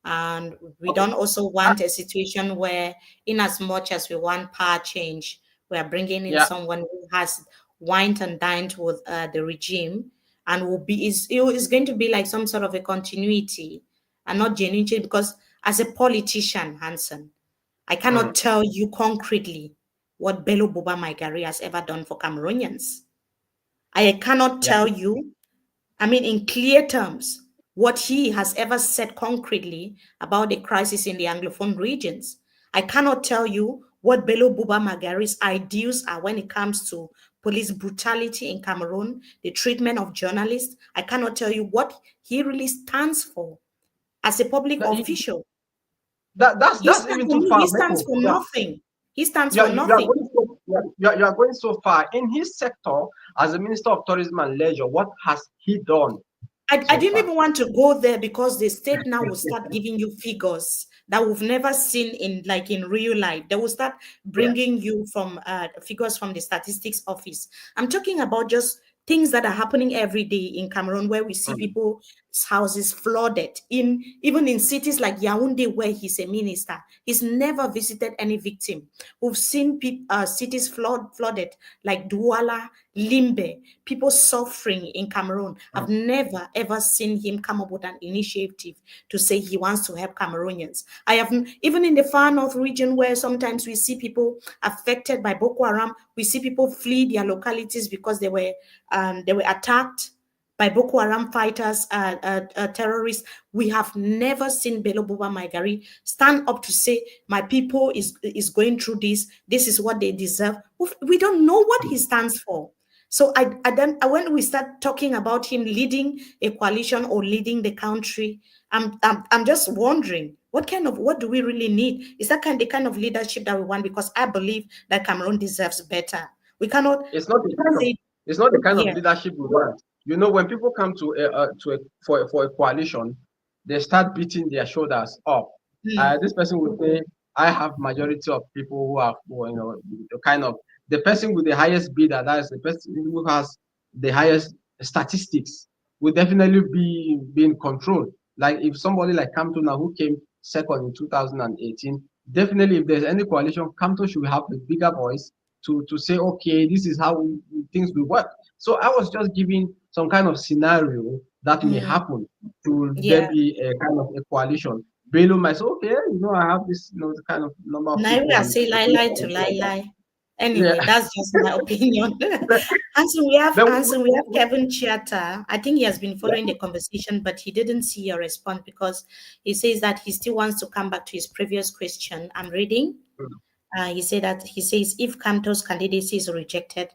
Speaker 1: And we
Speaker 2: Okay.
Speaker 1: don't also
Speaker 2: Uh,
Speaker 1: want a situation where, in as much as we want power change, we are bringing in
Speaker 2: yeah,
Speaker 1: someone who has wined and dined with the regime, and will be is going to be like some sort of a continuity and not genuine change. Because as a politician, Hanson, I cannot
Speaker 2: mm,
Speaker 1: tell you concretely what Bello Boba Maigari has ever done for Cameroonians. I cannot
Speaker 2: yeah.
Speaker 1: tell you, I mean, in clear terms, what he has ever said concretely about the crisis in the Anglophone regions. I cannot tell you what Bello Buba Magari's ideals are when it comes to police brutality in Cameroon, the treatment of journalists. I cannot tell you what he really stands for as a public
Speaker 2: That,
Speaker 1: official. He
Speaker 2: that's
Speaker 1: stands
Speaker 2: even
Speaker 1: for
Speaker 2: too
Speaker 1: me,
Speaker 2: far,
Speaker 1: he stands
Speaker 2: Mefo.
Speaker 1: for
Speaker 2: Yeah,
Speaker 1: nothing. He stands for
Speaker 2: you are
Speaker 1: nothing.
Speaker 2: going so you are going so far in his sector as a minister of tourism and leisure. What has he done
Speaker 1: I
Speaker 2: so
Speaker 1: didn't
Speaker 2: far?
Speaker 1: even want to go there because the state now will start giving you figures that we've never seen in like in real life. They will start
Speaker 2: Yeah.
Speaker 1: bringing you from figures from the statistics office. I'm talking about just things that are happening every day in Cameroon where we see
Speaker 2: Mm,
Speaker 1: people's houses flooded in even in cities like Yaoundé where he's a minister. He's never visited any victim. We've seen cities flooded like Douala, Limbe, people suffering in Cameroon. I've
Speaker 2: mm.
Speaker 1: never ever seen him come up with an initiative to say he wants to help Cameroonians. I haven't, even in the far north region where sometimes we see people affected by Boko Haram, we see people flee their localities because they were attacked by Boko Haram fighters, terrorists. We have never seen Bello Boba Maigari stand up to say, my people is going through this. This is what they deserve. We don't know what he stands for. So I then when we start talking about him leading a coalition or leading the country, I'm just wondering what do we really need? Is that the kind of leadership that we want? Because I believe that Cameroon deserves better.
Speaker 2: It's not
Speaker 1: We
Speaker 2: the
Speaker 1: can't
Speaker 2: kind of
Speaker 1: say
Speaker 2: it's not the kind of
Speaker 1: yeah.
Speaker 2: leadership we want. You know, when people come for a coalition, they start beating their shoulders up.
Speaker 1: Mm,
Speaker 2: This person will say, "I have majority of people who have, well, the kind of the person with the highest bidder. That is the person who has the highest statistics will definitely be in control. Like if somebody like Kamto now who came second in 2018, definitely if there's any coalition, Kamto should have the bigger voice to say, okay, this is how things will work. So I was just giving some kind of scenario that may
Speaker 1: mm,
Speaker 2: happen to there
Speaker 1: yeah.
Speaker 2: be a kind of a coalition. Bello might say, okay, I have this, the kind of number of people
Speaker 1: Naira
Speaker 2: and
Speaker 1: say lie lie to lie lie. Anyway,
Speaker 2: yeah.
Speaker 1: that's just my opinion.
Speaker 2: But,
Speaker 1: Hanson, we have Kevin Chiata. I think he has been
Speaker 2: yeah.
Speaker 1: following the conversation, but he didn't see your response because he says that he still wants to come back to his previous question. I'm reading. He says if Cantor's candidacy is rejected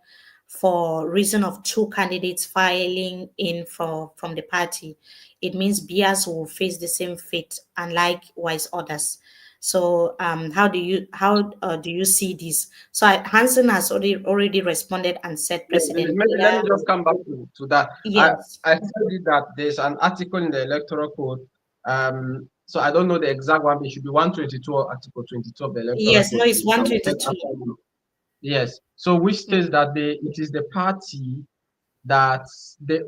Speaker 1: for reason of two candidates filing in for from the party, it means Bias will face the same fate and likewise others. So how do you see this? So Hansen has already responded and said
Speaker 2: Yeah,
Speaker 1: President
Speaker 2: maybe let
Speaker 1: Biya.
Speaker 2: me just come back to that.
Speaker 1: Yes,
Speaker 2: I said it that there's an article in the electoral code. So I don't know the exact one. It should be 122 or Article 22 of the electoral
Speaker 1: yes, no,
Speaker 2: code.
Speaker 1: it's
Speaker 2: I will check
Speaker 1: 122.
Speaker 2: after you. Yes. So which states that it is the party that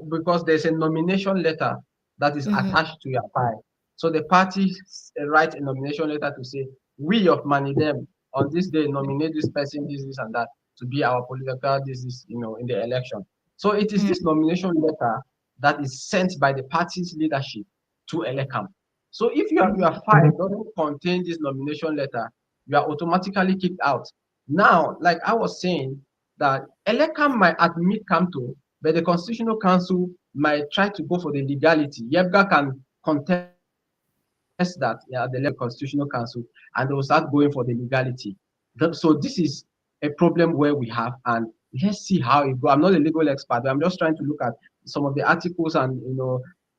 Speaker 2: because there's a nomination letter that is
Speaker 1: Mm-hmm,
Speaker 2: attached to your file. So the party write a nomination letter to say, we of Manidem on this day nominate this person, this and that to be our political this, in the election. So it is this nomination letter that is sent by the party's leadership to Elecam. So if your file doesn't contain this nomination letter, you are automatically kicked out. Now, like I was saying, that Elecam might admit Kamto, but the Constitutional Council might try to go for the legality. Yebga can contest that at the level of the Constitutional Council, and they will start going for the legality. So this is a problem where we have, and let's see how it goes. I'm not a legal expert, but I'm just trying to look at some of the articles and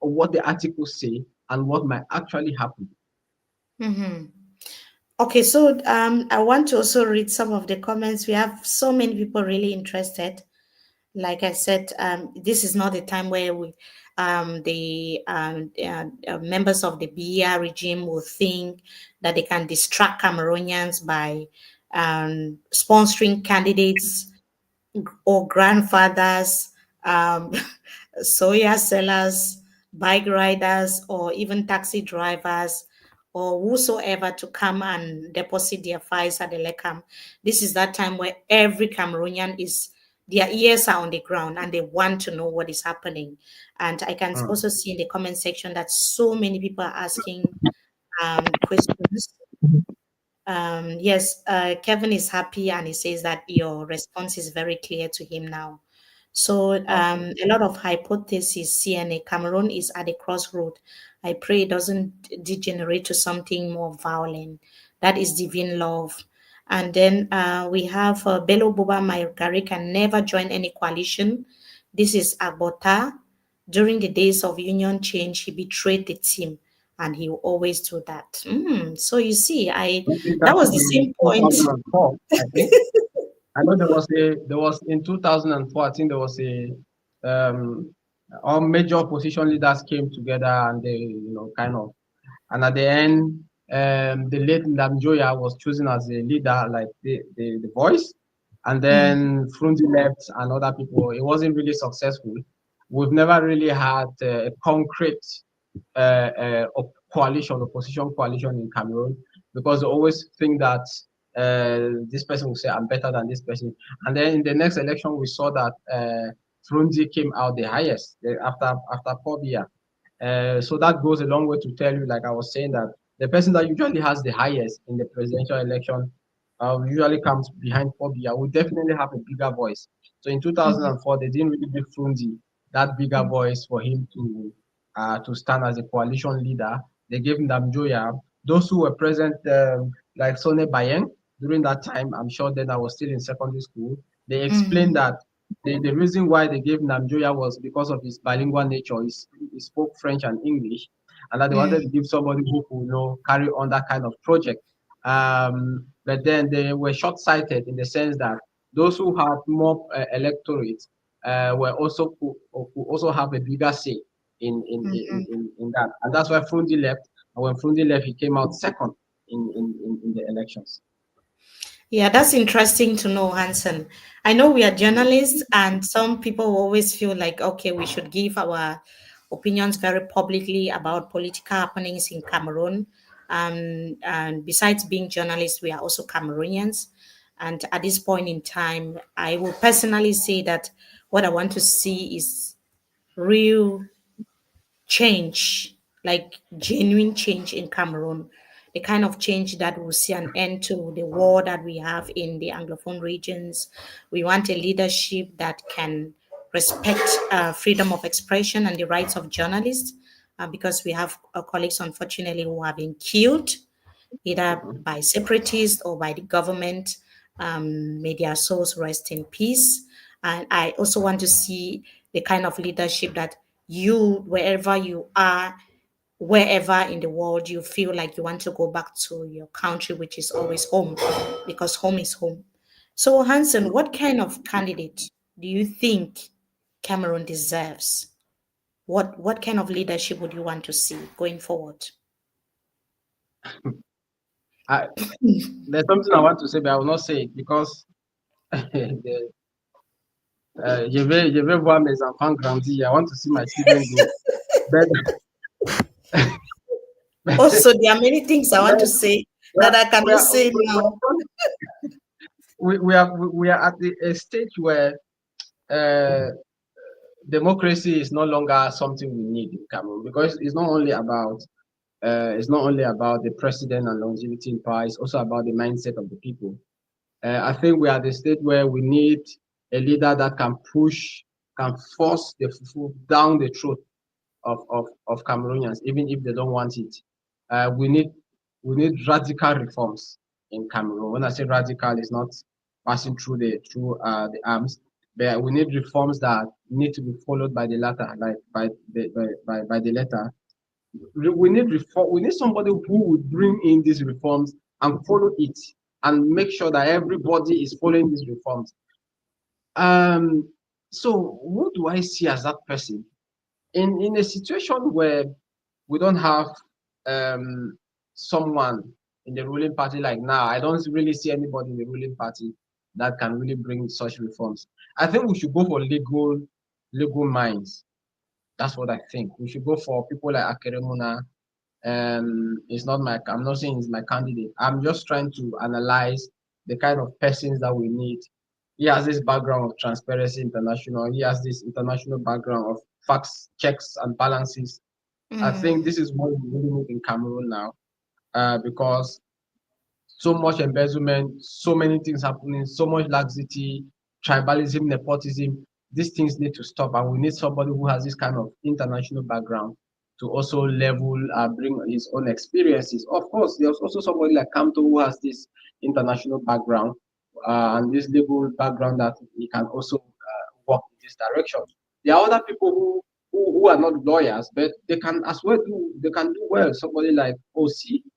Speaker 2: what the articles say and what might actually happen.
Speaker 1: Mm-hmm. Okay, so I want to also read some of the comments. We have so many people really interested. Like I said, this is not the time where the members of the BER regime will think that they can distract Cameroonians by sponsoring candidates or grandfathers, um, soya sellers, bike riders, or even taxi drivers, or whosoever to come and deposit their files at the LECAM. This is that time where every Cameroonian is, their ears are on the ground and they want to know what is happening. And I can
Speaker 2: Mm.
Speaker 1: also see in the comment section that so many people are asking questions. Yes, Kevin is happy and he says that your response is very clear to him now. So,
Speaker 2: Okay.
Speaker 1: a lot of hypotheses, CNA, Cameroon is at a crossroad. I pray it doesn't degenerate to something more violent. That is divine love. And then we have Bello Boba Maigari can never join any coalition. This is Agbota. During the days of union change, he betrayed the team and he will always do that. So you see,
Speaker 2: Maybe
Speaker 1: that
Speaker 2: that
Speaker 1: was
Speaker 2: should
Speaker 1: the
Speaker 2: be
Speaker 1: same point.
Speaker 2: 2004, I think. I know there was in 2004, I think there was um all major opposition leaders came together and they kind of, and at the end, the late Lamjoya was chosen as the leader, like the voice, and
Speaker 1: Mm,
Speaker 2: then Frundi left and other people. It wasn't really successful. We've never really had a concrete coalition, opposition coalition in Cameroon, because they always think that this person will say, I'm better than this person. And then in the next election, we saw that Frundi came out the highest after 4 years. So that goes a long way to tell you, like I was saying, that the person that usually has the highest in the presidential election usually comes behind Pobia, will definitely have a bigger voice. So in
Speaker 1: mm,
Speaker 2: 2004, they didn't really give Frundi that bigger
Speaker 1: mm,
Speaker 2: voice for him to stand as a coalition leader. They gave him Namjoya. Those who were present, like Sone Bayeng, during that time, I'm sure then I was still in secondary school, they explained
Speaker 1: mm,
Speaker 2: that the reason why they gave Namjoya was because of his bilingual nature. He spoke French and English, and that they wanted to
Speaker 1: mm,
Speaker 2: give somebody who could carry on that kind of project. But then they were short-sighted in the sense that those who had more electorate were also could also have a bigger say
Speaker 1: mm.
Speaker 2: in that, and that's why Frundi left. And when Frundi left, he came out second in the elections.
Speaker 1: Yeah, that's interesting to know, Hanson. I know we are journalists, and some people always feel like, okay, we should give our opinions very publicly about political happenings in Cameroon. And besides being journalists, we are also Cameroonians. And at this point in time, I will personally say that what I want to see is real change, like genuine change in Cameroon, the kind of change that will see an end to the war that we have in the Anglophone regions. We want a leadership that can respect freedom of expression and the rights of journalists, because we have colleagues, unfortunately, who have been killed either
Speaker 2: Mhm.
Speaker 1: by separatists or by the government. May their souls rest in peace. And I also want to see the kind of leadership that you, wherever you are, wherever in the world, you feel like you want to go back to your country, which is always home, because home is home. So, Hanson, what kind of candidate do you think Cameroon deserves? What kind of leadership would you want to see going forward?
Speaker 2: I, there's something I want to say, but I will not say it because je vais voir mes enfants grandir. I want to see my children grow. But,
Speaker 1: Also, there are many things I want to say
Speaker 2: we
Speaker 1: that
Speaker 2: are,
Speaker 1: I
Speaker 2: we
Speaker 1: cannot
Speaker 2: are,
Speaker 1: say now.
Speaker 2: we are at a stage where uh, democracy is no longer something we need in Cameroon, because it's not only about the president and longevity in power. It's also about the mindset of the people. I think we are at the state where we need a leader that can force the fufu down the throat of Cameroonians, even if they don't want it. Uh, we need we need radical reforms. in Cameroon. When I say radical, it's not passing through the arms, but we need reforms that need to be followed by the latter, like by the letter. We need reform. We need somebody who would bring in these reforms and follow it and make sure that everybody is following these reforms. Um, so who do I see as that person in a situation where we don't have um someone in the ruling party like now? I don't really see anybody in the ruling party that can really bring such reforms. I think we should go for legal minds. That's what I think. We should go for people like Akeremuna. I'm not saying he's my candidate. I'm just trying to analyze the kind of persons that we need. He has this background of Transparency International. He has this international background of facts, checks, and balances. I think
Speaker 1: Mm,
Speaker 2: this is what we really need in Cameroon now, because so much embezzlement, so many things happening, so much laxity, tribalism, nepotism. These things need to stop, and we need somebody who has this kind of international background to also bring his own experiences. Of course, there's also somebody like Kamto who has this international background and this legal background that he can also work in this direction. There are other people who are not lawyers, but they can as well they can do well. Somebody like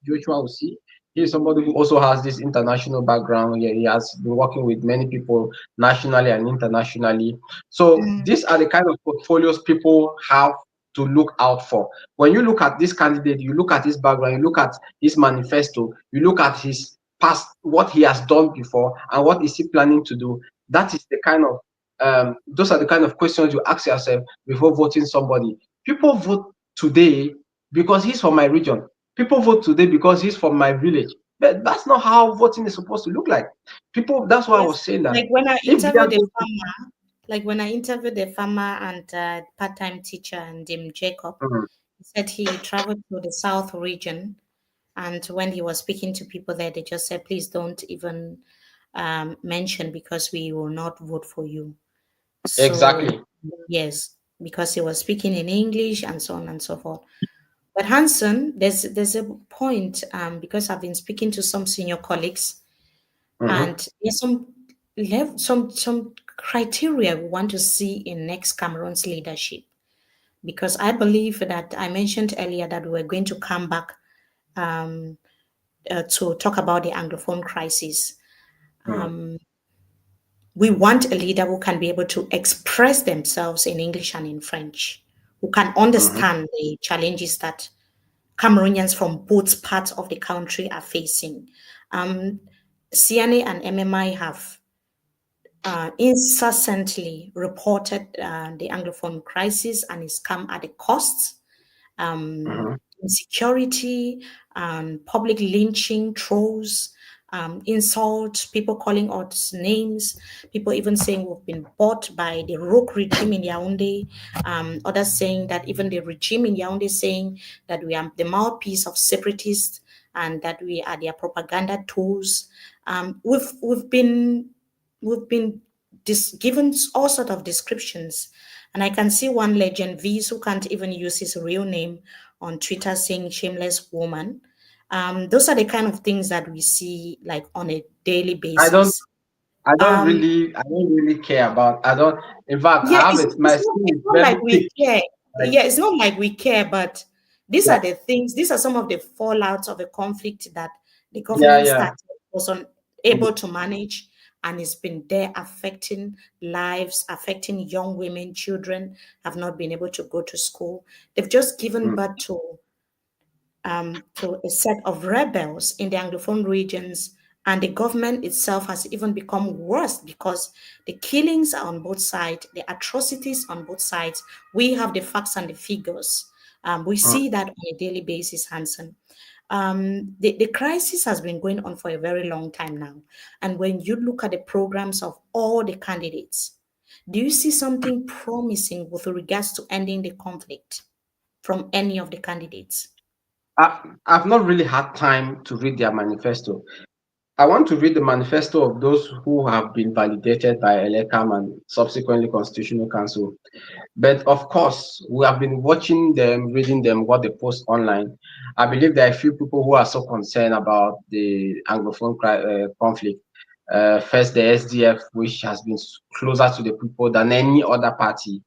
Speaker 2: Joshua OC, he's somebody who also has this international background. Yeah, he has been working with many people nationally and internationally. So
Speaker 1: mm,
Speaker 2: these are the kind of portfolios people have to look out for. When you look at this candidate, you look at his background, you look at his manifesto, you look at his past, what he has done before, and what is he planning to do. That is the kind of those are the kind of questions you ask yourself before voting somebody. People vote today because he's from my region. People vote today because he's from my village. But that's not how voting is supposed to look like. People, that's why I
Speaker 1: yes.
Speaker 2: was saying that
Speaker 1: Like when I
Speaker 2: if they are
Speaker 1: interviewed a
Speaker 2: going
Speaker 1: farmer, like when I interviewed a farmer and part-time teacher named Jacob,
Speaker 2: to,
Speaker 1: he said he traveled to the South region, and when he was speaking to people there, they just said, "Please don't even mention because we will not vote for you." So
Speaker 2: exactly.
Speaker 1: yes, because he was speaking in English and so on and so forth. But Hanson, there's a point because I've been speaking to some senior colleagues,
Speaker 2: Mhm,
Speaker 1: and there's some criteria we want to see in next Cameroon's leadership. Because I believe that I mentioned earlier that we were going to come back um, to talk about the Anglophone crisis.
Speaker 2: mhm,
Speaker 1: We want a leader who can be able to express themselves in English and in French, who can
Speaker 2: mhm,
Speaker 1: understand the challenges that Cameroonians from both parts of the country are facing. Um, CNA and MMI have incessantly reported the Anglophone crisis, and it's come at a cost.
Speaker 2: mhm,
Speaker 1: Insecurity, public lynching, trolls, insults, people calling us names, people even saying we've been bought by the rogue regime in Yaoundé, others saying that even the regime in Yaoundé saying that we are the mouthpiece of separatists and that we are their propaganda tools. We've been given all sort of descriptions, and I can see one legend, V's, who can't even use his real name on Twitter, saying "shameless woman." Those are the kind of things that we see like on a daily
Speaker 2: I don't
Speaker 1: basis. Um,
Speaker 2: I don't really care about I don't in fact
Speaker 1: yeah,
Speaker 2: I have
Speaker 1: it's,
Speaker 2: it my
Speaker 1: it's not
Speaker 2: skin
Speaker 1: it's
Speaker 2: is
Speaker 1: not
Speaker 2: very
Speaker 1: like we
Speaker 2: thick.
Speaker 1: care.
Speaker 2: Like
Speaker 1: Yeah, it's not like we care, but these
Speaker 2: yeah,
Speaker 1: are the things. These are some of the fallouts of a conflict that the
Speaker 2: yeah,
Speaker 1: government
Speaker 2: yeah.
Speaker 1: started was
Speaker 2: Mhm,
Speaker 1: unable to manage, and it's been there affecting lives, affecting young women, children have not been able to go to school. They've just given
Speaker 2: mhm,
Speaker 1: birth to a set of rebels in the Anglophone regions, and the government itself has even become worse because the killings are on both sides, the atrocities on both sides. We have the facts and the figures. We
Speaker 2: mhm.
Speaker 1: see that on a daily basis, Hanson. The crisis has been going on for a very long time now. And when you look at the programs of all the candidates, do you see something promising with regards to ending the conflict from any of the candidates?
Speaker 2: I've not really had time to read their manifesto. I want to read the manifesto of those who have been validated by ELECAM and subsequently Constitutional Council. But of course, we have been watching them, reading them, what they post online. I believe there are a few people who are so concerned about the Anglophone conflict. First, the SDF, which has been closer to the people than any other party,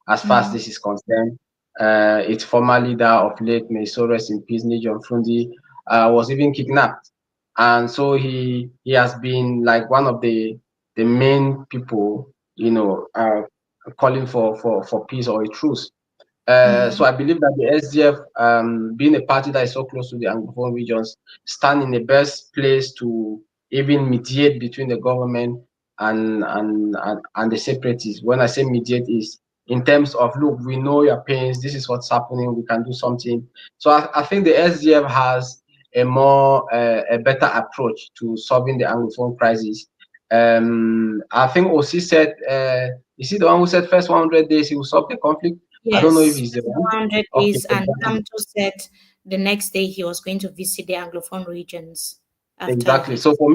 Speaker 2: as far as
Speaker 1: Mm,
Speaker 2: this is concerned. Its former leader of late, may so rest in peace, John Fundi, was even kidnapped, and so he has been like one of the main people, calling for peace or a truce. So
Speaker 1: mm,
Speaker 2: I believe that the SDF, being a party that is so close to the Anglophone regions, stand in the best place to even mediate between the government and the separatists. When I say mediate, is in terms of, look, we know your pains. This is what's happening. We can do something. So I think the SDF has a better approach to solving the Anglophone crisis. I think OC said, is he the one who said first 100 days he will solve the conflict? I don't know if
Speaker 1: yes,
Speaker 2: he's the
Speaker 1: that's
Speaker 2: one.
Speaker 1: 100
Speaker 2: Okay,
Speaker 1: days. And
Speaker 2: exactly.
Speaker 1: Kamto said the next day he was going to visit the Anglophone regions after
Speaker 2: Exactly.
Speaker 1: his.
Speaker 2: So for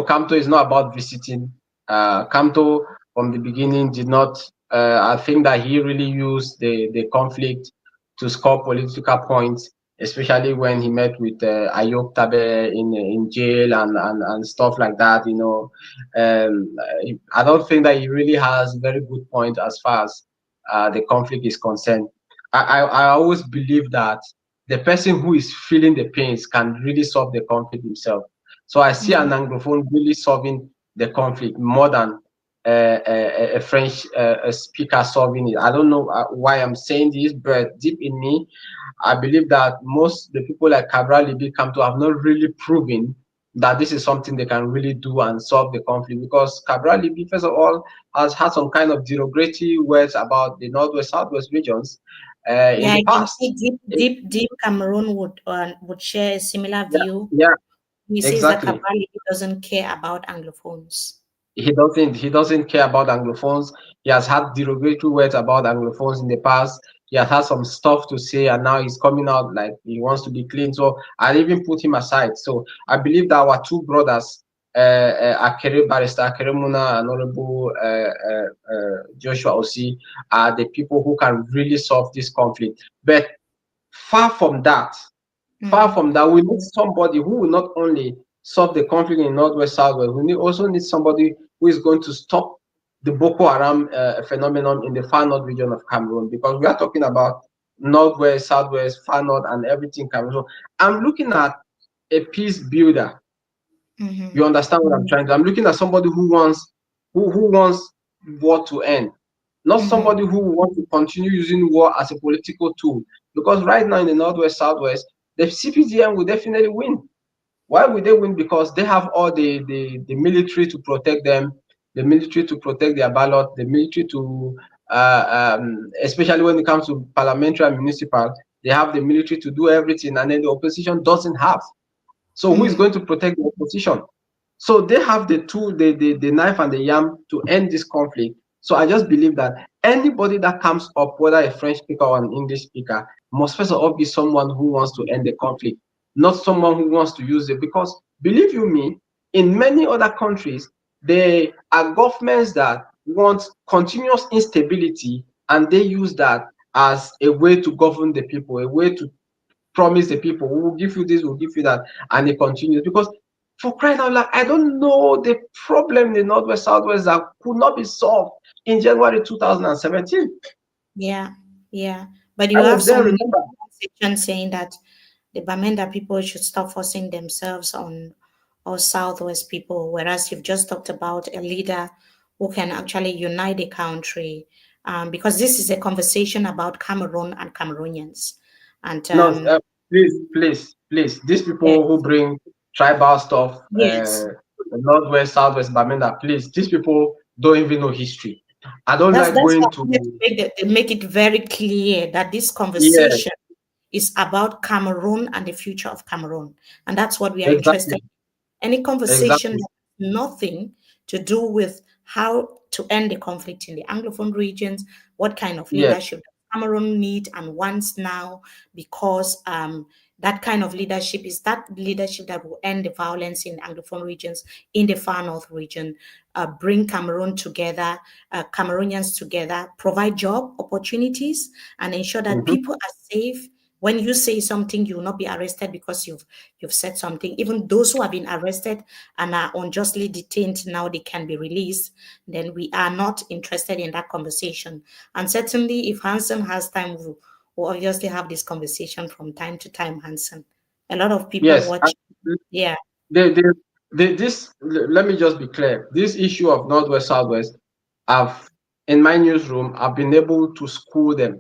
Speaker 2: Camto, it's not about visiting. Camto from the beginning did not. I think that he really used the conflict to score political points, especially when he met with Ayok Tabe in jail and stuff like that. I don't think that he really has very good point as far as the conflict is concerned. I always believe that the person who is feeling the pains can really solve the conflict himself. So I see an
Speaker 1: Mm,
Speaker 2: Anglophone really solving the conflict more than a French speaker solving it. I don't know why I'm saying this, but deep in me, I believe that most the people like Cabral Libi come to have not really proven that this is something they can really do and solve the conflict, because Cabral Libi, first of all, has had some kind of derogatory words about the Northwest Southwest regions in
Speaker 1: yeah,
Speaker 2: the
Speaker 1: I can
Speaker 2: past.
Speaker 1: see deep Cameroon would share a similar
Speaker 2: Yeah,
Speaker 1: view.
Speaker 2: yeah,
Speaker 1: He says that
Speaker 2: exactly.
Speaker 1: Kabali doesn't care about Anglophones.
Speaker 2: He doesn't care about Anglophones. He has had derogatory words about Anglophones in the past. He has had some stuff to say, and now he's coming out like he wants to be clean. So I even put him aside. So I believe that our two brothers, Barrister Akere Muna and Honorable Joshua Osi, are the people who can really solve this conflict. But far from that, Far
Speaker 1: Mm,
Speaker 2: from that, we need somebody who will not only solve the conflict in Northwest Southwest, also need somebody who is going to stop the Boko Haram phenomenon in the far north region of Cameroon, because we are talking about Northwest, Southwest, far north, and everything Cameroon. So I'm looking at a peace builder.
Speaker 1: mm-hmm,
Speaker 2: You understand what I'm trying to? I'm looking at somebody who wants war to end, not
Speaker 1: mm-hmm,
Speaker 2: somebody who wants to continue using war as a political tool. Because right now in the Northwest Southwest, the CPDM will definitely win. Why would they win? Because they have all the military to protect them, the military to protect their ballot, the military to, especially when it comes to parliamentary and municipal, they have the military to do everything, and then the opposition doesn't have. So who is
Speaker 1: mm,
Speaker 2: going to protect the opposition? So they have the tool, the knife and the yam to end this conflict. So I just believe that anybody that comes up, whether a French speaker or an English speaker, must first of all be someone who wants to end the conflict, not someone who wants to use it. Because believe you me, in many other countries, there are governments that want continuous instability, and they use that as a way to govern the people, a way to promise the people, we will give you this, we'll give you that, and it continues. Because for crying out loud, I don't know the problem in the Northwest Southwest that could not be solved in January 2017.
Speaker 1: yeah, yeah. But
Speaker 2: I
Speaker 1: you have
Speaker 2: was there,
Speaker 1: some
Speaker 2: remember?
Speaker 1: section saying that the Bamenda people should stop forcing themselves on all Southwest people, whereas you've just talked about a leader who can actually unite the country. Because this is a conversation about Cameroon and Cameroonians. And
Speaker 2: No, please, please, please. These people who
Speaker 1: yes,
Speaker 2: bring tribal stuff,
Speaker 1: yes,
Speaker 2: the Northwest, Southwest, Bamenda, please, these people don't even know history. I don't like
Speaker 1: that's why
Speaker 2: going
Speaker 1: I wanted to
Speaker 2: to,
Speaker 1: make it very clear that this
Speaker 2: yeah,
Speaker 1: conversation is about Cameroon and the future of Cameroon. And that's what we are interested
Speaker 2: exactly,
Speaker 1: in. Any conversation
Speaker 2: exactly,
Speaker 1: that has nothing to do with how to end the conflict in the Anglophone regions, what kind of
Speaker 2: yeah,
Speaker 1: leadership does Cameroon need and wants now, because That kind of leadership is that leadership that will end the violence in Anglophone regions, in the far north region, bring Cameroon together, Cameroonians together, provide job opportunities, and ensure that
Speaker 2: Mhm.
Speaker 1: people are safe. When you say something, you will not be arrested because you've said something. Even those who have been arrested and are unjustly detained now, they can be released. Then we are not interested in that conversation. And certainly, if Hanson has time, we'll obviously have this conversation from time to time, Hanson. A lot of people
Speaker 2: Yes.
Speaker 1: watch. Yeah.
Speaker 2: Let me just be clear. This issue of Northwest Southwest, I've in my newsroom, I've been able to school them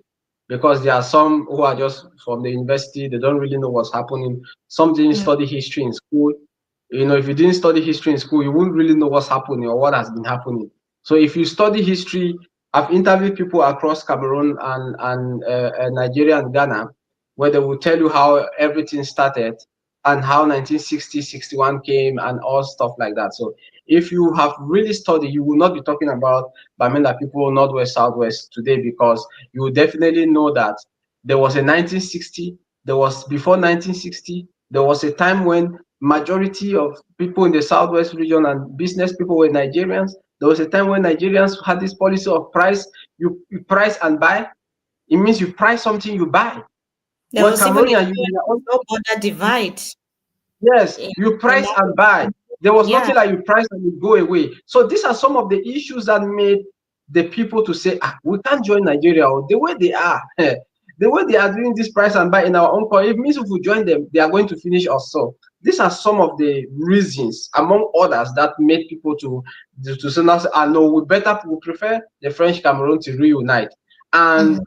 Speaker 2: because there are some who are just from the university, they don't really know what's happening. Some didn't
Speaker 1: Mm,
Speaker 2: study history in school. You know, if you didn't study history in school, you wouldn't really know what's happening or what has been happening. So if you study history, I've interviewed people across Cameroon and Nigeria and Ghana, where they will tell you how everything started and how 1960, 61 came and all stuff like that. So if you have really studied, you will not be talking about Bamenda people, Northwest, Southwest today, because you will definitely know that there was a 1960, there was before 1960, there was a time when majority of people in the Southwest region and business people were Nigerians. There was a time when Nigerians had this policy of price, you price and buy. It means you price something, you buy.
Speaker 1: there
Speaker 2: Well,
Speaker 1: was even a
Speaker 2: Cameroonian,
Speaker 1: period of no border divide
Speaker 2: yes,
Speaker 1: in,
Speaker 2: you
Speaker 1: in
Speaker 2: price
Speaker 1: that.
Speaker 2: and buy. There was
Speaker 1: Yeah.
Speaker 2: nothing like you price and you go away. So these are some of the issues that made the people to say, we can't join Nigeria. Or the way they are, the way they are doing this price and buy in our own country, it means if we join them, they are going to finish us. So these are some of the reasons, among others, that made people to say, now, no, we prefer the French Cameroon to reunite. And
Speaker 1: Mhm.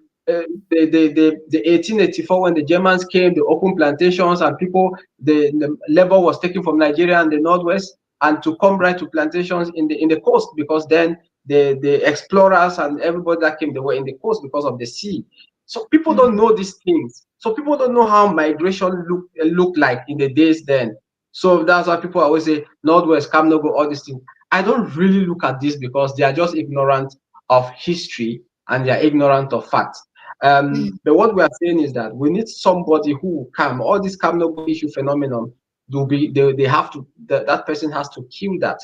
Speaker 2: the 1884, when the Germans came, they opened plantations and people, the labor was taken from Nigeria and the Northwest and to come right to plantations in the coast, because then the explorers and everybody that came, they were in the coast because of the sea. So people don't
Speaker 1: Mhm.
Speaker 2: know these things. So people don't know how migration looked like in the days then. So that's why people always say Northwest, come no go, all these things. I don't really look at this because they are just ignorant of history and they are ignorant of facts.
Speaker 1: Mhm.
Speaker 2: But what we are saying is that we need somebody who will come. All this come no go issue phenomenon, they have to, that person has to kill that.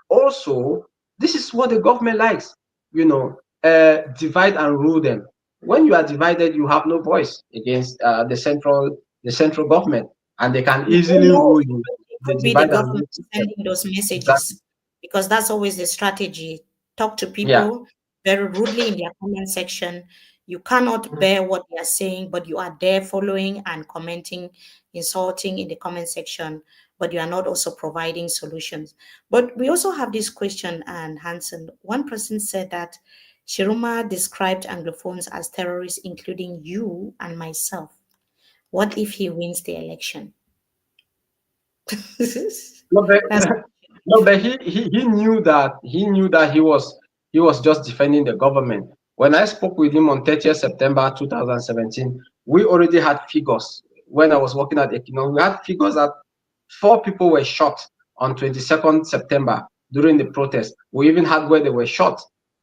Speaker 2: Also, this is what the government likes. Divide and rule them. When you are divided, you have no voice against the central government, and they can
Speaker 1: We
Speaker 2: easily
Speaker 1: don't know.
Speaker 2: rule
Speaker 1: It
Speaker 2: you.
Speaker 1: could, it
Speaker 2: The
Speaker 1: could be the
Speaker 2: divide and
Speaker 1: government
Speaker 2: rule system.
Speaker 1: sending those
Speaker 2: Exactly.
Speaker 1: messages because that's always the strategy. Talk to
Speaker 2: Yeah.
Speaker 1: people very rudely in their comment section. You cannot bear what they are saying, but you are there following and commenting, insulting in the comment section, but you are not also providing solutions. But we also have this question, and Hanson, one person said that Shiruma described Anglophones as terrorists, including you and myself. What if he wins the election?
Speaker 2: No, but,
Speaker 1: That's
Speaker 2: no, but he knew that he was just defending the government. When I spoke with him on 30th September 2017, we already had figures. When I was working at Equinor, we had figures that 4 people were shot on 22nd September during the protest. We even had where they were shot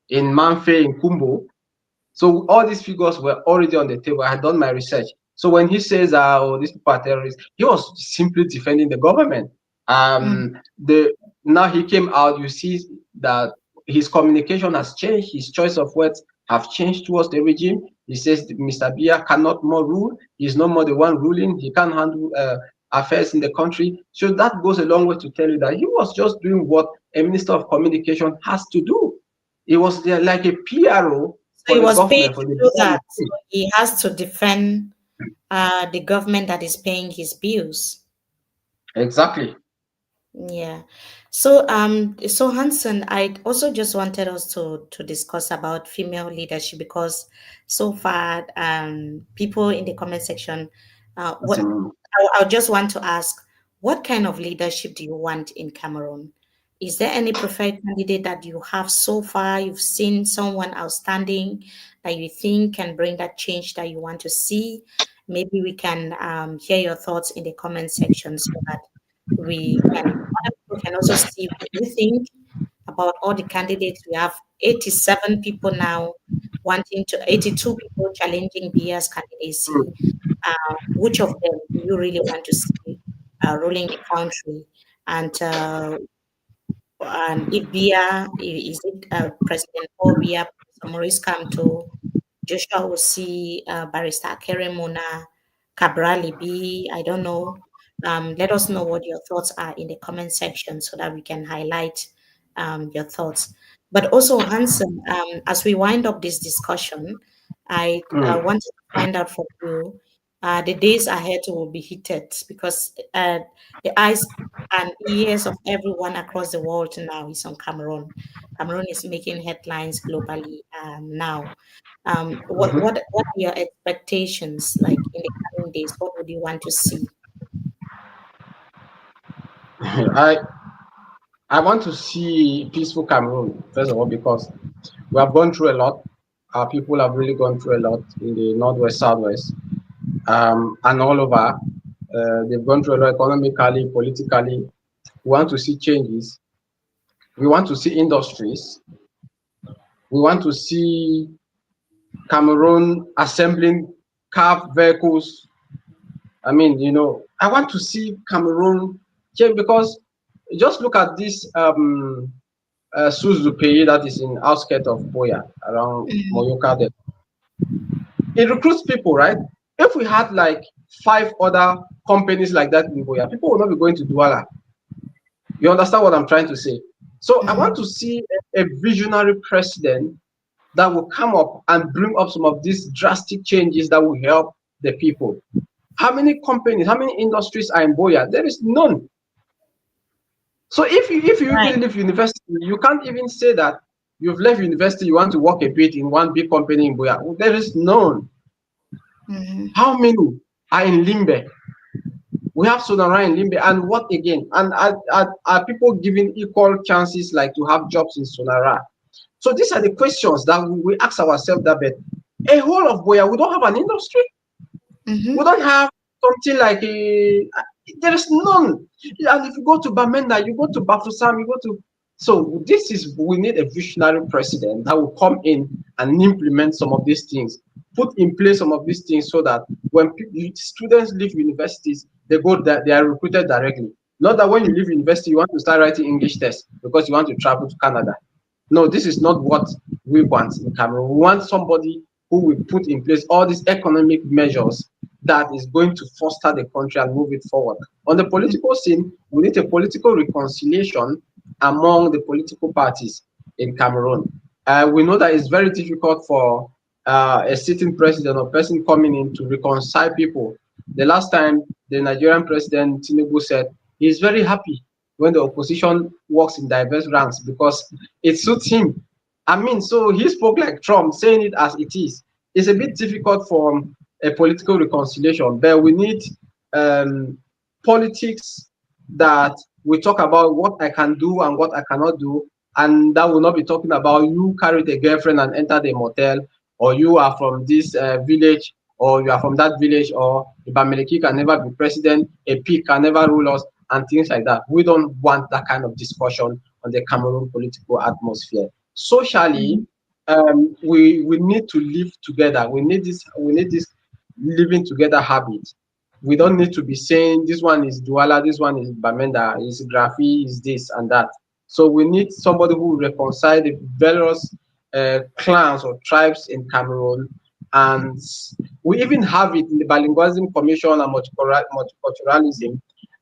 Speaker 2: in Manfe in Kumbo. So all these figures were already on the table. I had done my research. So when he says, "Oh, these people are terrorists," he was simply defending the government.
Speaker 1: mm,
Speaker 2: The Now he came out. You see that his communication has changed. His choice of words have changed towards the regime. He says Mr. Biya cannot more rule. He's no more the one ruling. He can't handle affairs in the country. So that goes a long way to tell you that he was just doing what a minister of communication has to do. He was there like a PRO
Speaker 1: so
Speaker 2: for
Speaker 1: he
Speaker 2: the
Speaker 1: was paid
Speaker 2: government, for
Speaker 1: to
Speaker 2: the
Speaker 1: do
Speaker 2: bigger
Speaker 1: that. So
Speaker 2: machine.
Speaker 1: he has to defend the government that is paying his bills.
Speaker 2: Exactly.
Speaker 1: Yeah. So Hanson, I also just wanted us to discuss about female leadership because so far people in the comment section
Speaker 2: That's a
Speaker 1: what I just want to ask, what kind of leadership do you want in Cameroon? Is there any preferred candidate that you have so far? You've seen someone outstanding that you think can bring that change that you want to see? Maybe we can hear your thoughts in the comment section so that we can other people can also see what you think about all the candidates. We have 87 people now wanting to 82 people challenging Bia's candidacy. which of them do you really want to see ruling the country? And if Bia, is it President Paul Bia, Professor Maurice Kamto, Joshua Osi, Barrister Keremona, Cabrali B, I don't know. Let us know what your thoughts are in the comment section so that we can highlight your thoughts. But also, Hanson, as we wind up this discussion, I
Speaker 2: Mm.
Speaker 1: wanted to find out from you the days ahead will be heated because the eyes and ears of everyone across the world now is on Cameroon. Cameroon is making headlines globally now. What are your expectations like in the coming days? What would you want to see?
Speaker 2: I I want to see peaceful Cameroon, first of all, because we have gone through a lot. Our people have really gone through a lot in the northwest, southwest, and all over. They've gone through a lot economically, politically. We want to see changes. We want to see industries. We want to see Cameroon assembling car vehicles. I mean, I want to see Cameroon change because just look at this Suzupe that is in outskirts of Boya around
Speaker 1: Mm,
Speaker 2: Moyoka there. It recruits people, right? If we had like 5 other companies like that in Boya, people will not be going to Douala. You understand what I'm trying to say? So I want
Speaker 1: mhm.
Speaker 2: to see a visionary president that will come up and bring up some of these drastic changes that will help the people. How many companies, how many industries are in Boya? There is none. So if you
Speaker 1: Right.
Speaker 2: even leave university, you can't even say that you've left university, you want to work a bit in one big company in Boya. There is none.
Speaker 1: Mhm.
Speaker 2: How many are in Limbe? We have Sonara in Limbe, and what again? And are people given equal chances like to have jobs in Sonara? So these are the questions that we ask ourselves that bit. A whole of Boya, we don't have an industry. We
Speaker 1: Mhm.
Speaker 2: don't have something like a. There is none. And if you go to Bamenda, you go to Bafusam, you go to. So this is we need a visionary president that will come in and implement some of these things, put in place some of these things so that when students leave universities, they are recruited directly. Not that when you leave university, you want to start writing English tests because you want to travel to Canada. No, this is not what we want in Cameroon. We want somebody who will put in place all these economic measures that is going to foster the country and move it forward. On the political scene, we need a political reconciliation among the political parties in Cameroon. We know that it's very difficult for a sitting president or person coming in to reconcile people. The last time the Nigerian president Tinubu said he's very happy when the opposition works in diverse ranks because it suits him. I mean, so he spoke like Trump, saying it as it is. It's a bit difficult for a political reconciliation, but we need um, politics that we talk about what I can do and what I cannot do, and that will not be talking about you carried a girlfriend and entered a motel, or you are from this village, or you are from that village, or Ibameleki can never be president, a pig can never rule us, and things like that. We don't want that kind of discussion on the Cameroon political atmosphere. Socially,
Speaker 1: Mhm.
Speaker 2: we need to live together. We need this living together habit. We don't need to be saying this one is Douala, this one is Bamenda, is Grafi, is this and that. So we need somebody who will reconcile the various clans or tribes in Cameroon. And we even have it in the Bilingualism Commission and multiculturalism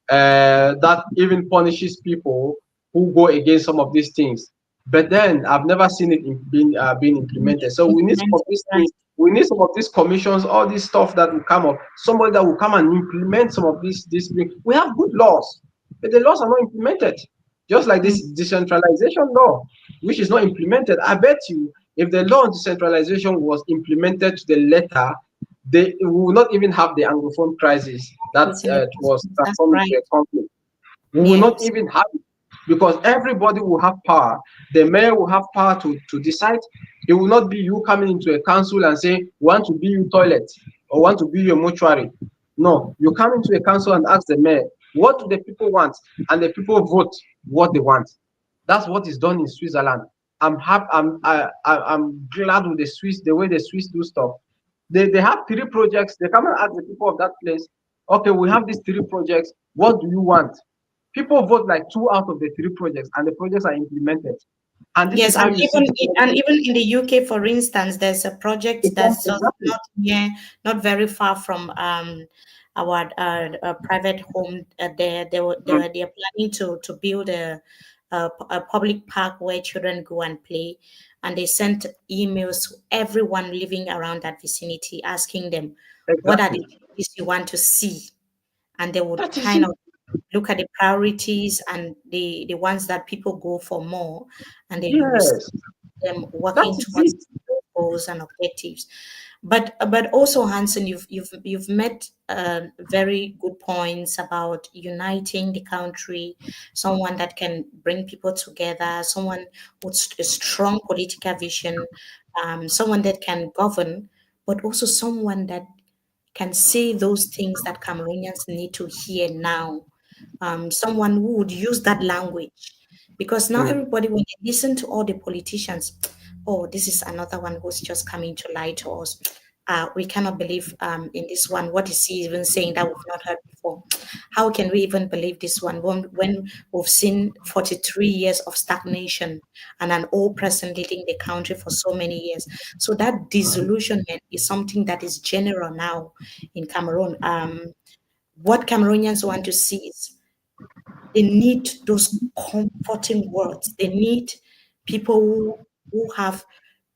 Speaker 2: that even punishes people who go against some of these things. But then I've never seen it being implemented. So we need some of
Speaker 1: Implemented,
Speaker 2: these
Speaker 1: right.
Speaker 2: things. We need some of these commissions, all this stuff that will come up. Somebody that will come and implement some of these things. We have good laws, but the laws are not implemented. Just like
Speaker 1: Mm.
Speaker 2: this decentralization law, which is not implemented. I bet you, if the law on decentralization was implemented to the letter, they will not even have the Anglophone crisis that
Speaker 1: It's in the first
Speaker 2: was
Speaker 1: place. That's
Speaker 2: transformed into
Speaker 1: right.
Speaker 2: a conflict. We will not
Speaker 1: Yes.
Speaker 2: even have it because everybody will have power. The mayor will have power to decide. It will not be you coming into a council and saying, want to be your toilet or want to be your mortuary. No, you come into a council and ask the mayor, what do the people want? And the people vote what they want. That's what is done in Switzerland. I'm happy. I'm glad with the Swiss, the way the Swiss do stuff. They have 3 projects. They come and ask the people of that place, okay, we have these 3 projects. What do you want? People vote like 2 out of the 3 projects, and the projects are implemented. And this is
Speaker 1: Yes,
Speaker 2: how you see
Speaker 1: and even in the UK, for instance, there's a project that's just
Speaker 2: exactly.
Speaker 1: not near, not very far from our private home. They are planning to build a public park where children go and play, and they sent emails to everyone living around that vicinity asking them, "What are the
Speaker 2: Exactly.
Speaker 1: changes you want to see?" And they would
Speaker 2: That is
Speaker 1: kind
Speaker 2: it.
Speaker 1: of look at the priorities and the ones that people go for more, and then you will see
Speaker 2: Yes,
Speaker 1: them
Speaker 2: that
Speaker 1: working
Speaker 2: is
Speaker 1: towards
Speaker 2: it.
Speaker 1: those goals and objectives. But also, Hanson, you've met very good points about uniting the country, someone that can bring people together, someone with a strong political vision, someone that can govern, but also someone that can say those things that Cameroonians need to hear now. Someone who would use that language. Because now
Speaker 2: Mm.
Speaker 1: everybody, when they listen to all the politicians, oh, this is another one who's just coming to lie to us. We cannot believe in this one. What is he even saying that we've not heard before? How can we even believe this one when we've seen 43 years of stagnation and an old person leading the country for so many years? So that disillusionment is something that is general now in Cameroon. What Cameroonians want to see is they need those comforting words. They need people who have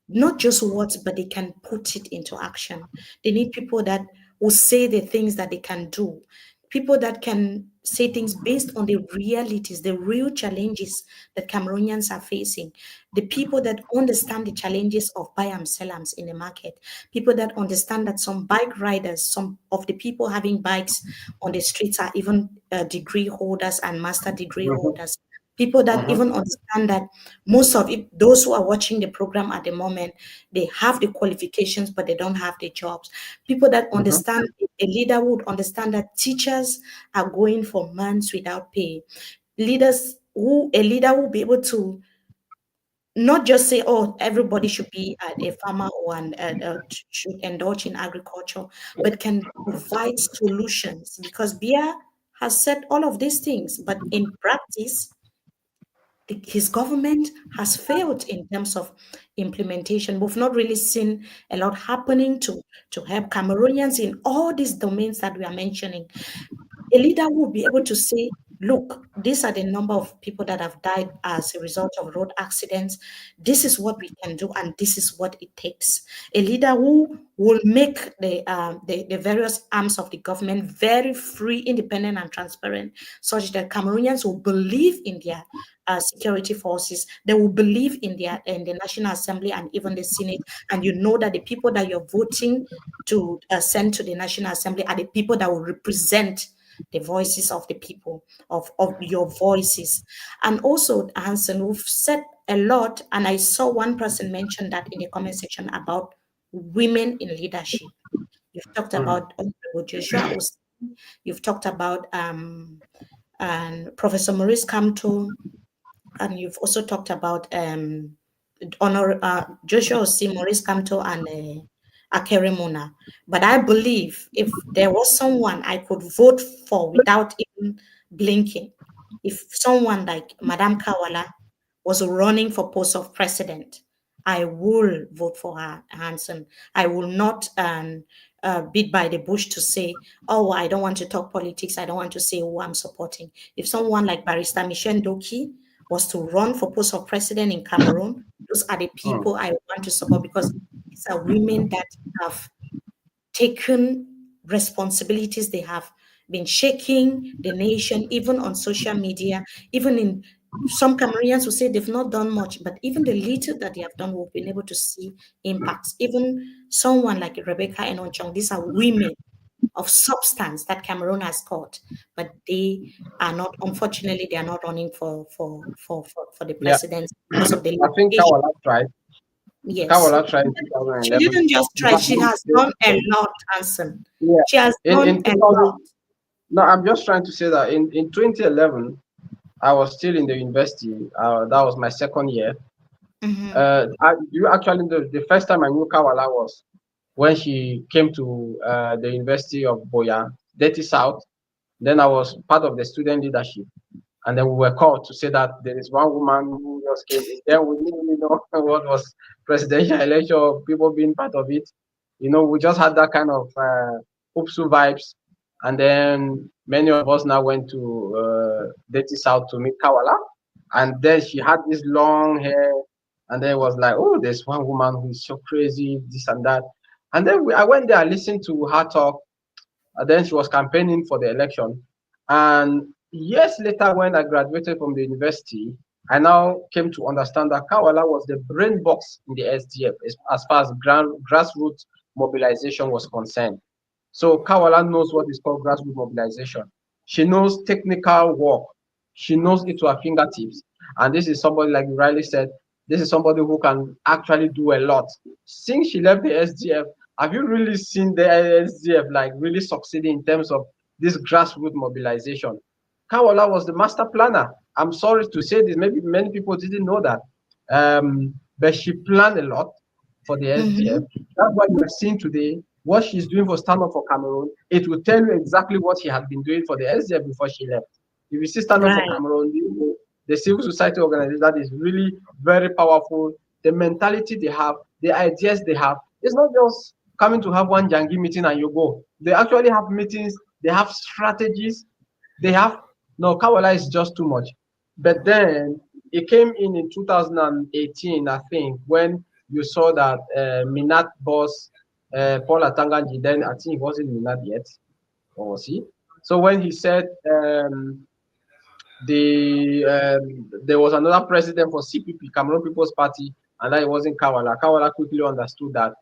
Speaker 1: not just words, but they can put it into action. They need people that will say the things that they can do, people that can say things based on the realities, the real challenges that Cameroonians are facing, the people that understand the challenges of buy and sellers in the market, people that understand that some bike riders, some of the people having bikes on the streets are even degree holders and master degree
Speaker 2: Mhm,
Speaker 1: holders. People that
Speaker 2: mhm,
Speaker 1: even understand that most of it, those who are watching the program at the moment, they have the qualifications, but they don't have the jobs. People that
Speaker 2: mhm.
Speaker 1: understand, a leader would understand that teachers are going for months without pay. A leader will be able to not just say, oh, everybody should be a farmer or should indulge in agriculture, but can provide solutions because Bia has said all of these things, but in practice, his government has failed in terms of implementation. We've not really seen a lot happening to help Cameroonians in all these domains that we are mentioning. A leader will be able to say, look, these are the number of people that have died as a result of road accidents. This is what we can do, and this is what it takes. A leader who will make the various arms of the government very free, independent, and transparent, such that Cameroonians will believe in their security forces. They will believe in the National Assembly and even the Senate. And you know that the people that you're voting to send to the National Assembly are the people that will represent the voices of the people, of your voices. And also, Hanson, we've said a lot, and I saw one person mention that in the comment section about women in leadership. You've talked
Speaker 2: Mm.
Speaker 1: about Honorable Joshua Osei, you've talked about and Professor Maurice Kamto, and you've also talked about Joshua Osei, Maurice Kamto, and Akere Mona. But I believe if there was someone I could vote for without even blinking, if someone like Madame Kawala was running for post of president, I will vote for her, Hanson. I will not beat by the bush to say, oh, I don't want to talk politics. I don't want to say who I'm supporting. If someone like Barrister Michel Doki was to run for post of president in Cameroon, those are the
Speaker 2: Mm.
Speaker 1: people I want to support because these are women that have taken responsibilities. They have been shaking the nation, even on social media, even in some Cameroonians will say they've not done much, but even the little that they have done, we've been able to see impacts. Even someone like Rebecca Enonchong, these are women of substance that Cameroon has caught, but they are not, unfortunately, they are not running for the
Speaker 2: Yeah,
Speaker 1: presidency because of the
Speaker 2: I think
Speaker 1: limitation.
Speaker 2: Kawala tried.
Speaker 1: Yes.
Speaker 2: Kawala tried in
Speaker 1: She
Speaker 2: 2011.
Speaker 1: didn't just
Speaker 2: In
Speaker 1: try,
Speaker 2: fact,
Speaker 1: she has done a lot, Hanson.
Speaker 2: yeah,
Speaker 1: She has
Speaker 2: in
Speaker 1: done a
Speaker 2: 2000.
Speaker 1: lot.
Speaker 2: No, I'm just trying to say that in 2011, I was still in the university. That was my second year.
Speaker 1: Mhm.
Speaker 2: You actually the first time I knew Kawala was. when she came to the University of Boya, Dirty South. Then I was part of the student leadership. And then we were called to say that there is one woman who just came in. Then we didn't really know what was presidential election or people being part of it. We just had that kind of Upsu vibes. And then many of us now went to Dirty South to meet Kawala. And then she had this long hair. And then it was like, oh, there's one woman who is so crazy, this and that. And then I went there, I listened to her talk. And then she was campaigning for the election. And years later, when I graduated from the university, I now came to understand that Kawala was the brain box in the SDF as far as grassroots mobilization was concerned. So Kawala knows what is called grassroots mobilization. She knows technical work. She knows it to her fingertips. And this is somebody, like you rightly said, this is somebody who can actually do a lot. Since she left the SDF, have you really seen the SDF like really succeeding in terms of this grassroots mobilization? Kawala was the master planner. I'm sorry to say this, maybe many people didn't know that. But she planned a lot for the SDF.
Speaker 1: Mm-hmm.
Speaker 2: That's why you are seeing today what she's doing for Stand Up for Cameroon. It will tell you exactly what she had been doing for the SDF before she left. If you see Stand Up for
Speaker 1: Right.
Speaker 2: Cameroon, the civil society organization that is really very powerful. The mentality they have, the ideas they have, it's not just coming to have one Jangi meeting and you go. They actually have meetings, they have strategies, they have no. Kawala is just too much. But then it came in 2018, I think, when you saw that Minat boss Paul Atanganji, then I think it wasn't Minat yet, or was he? So when he said there was another president for CPP, Cameroon People's Party, and that it wasn't Kawala. Kawala quickly understood that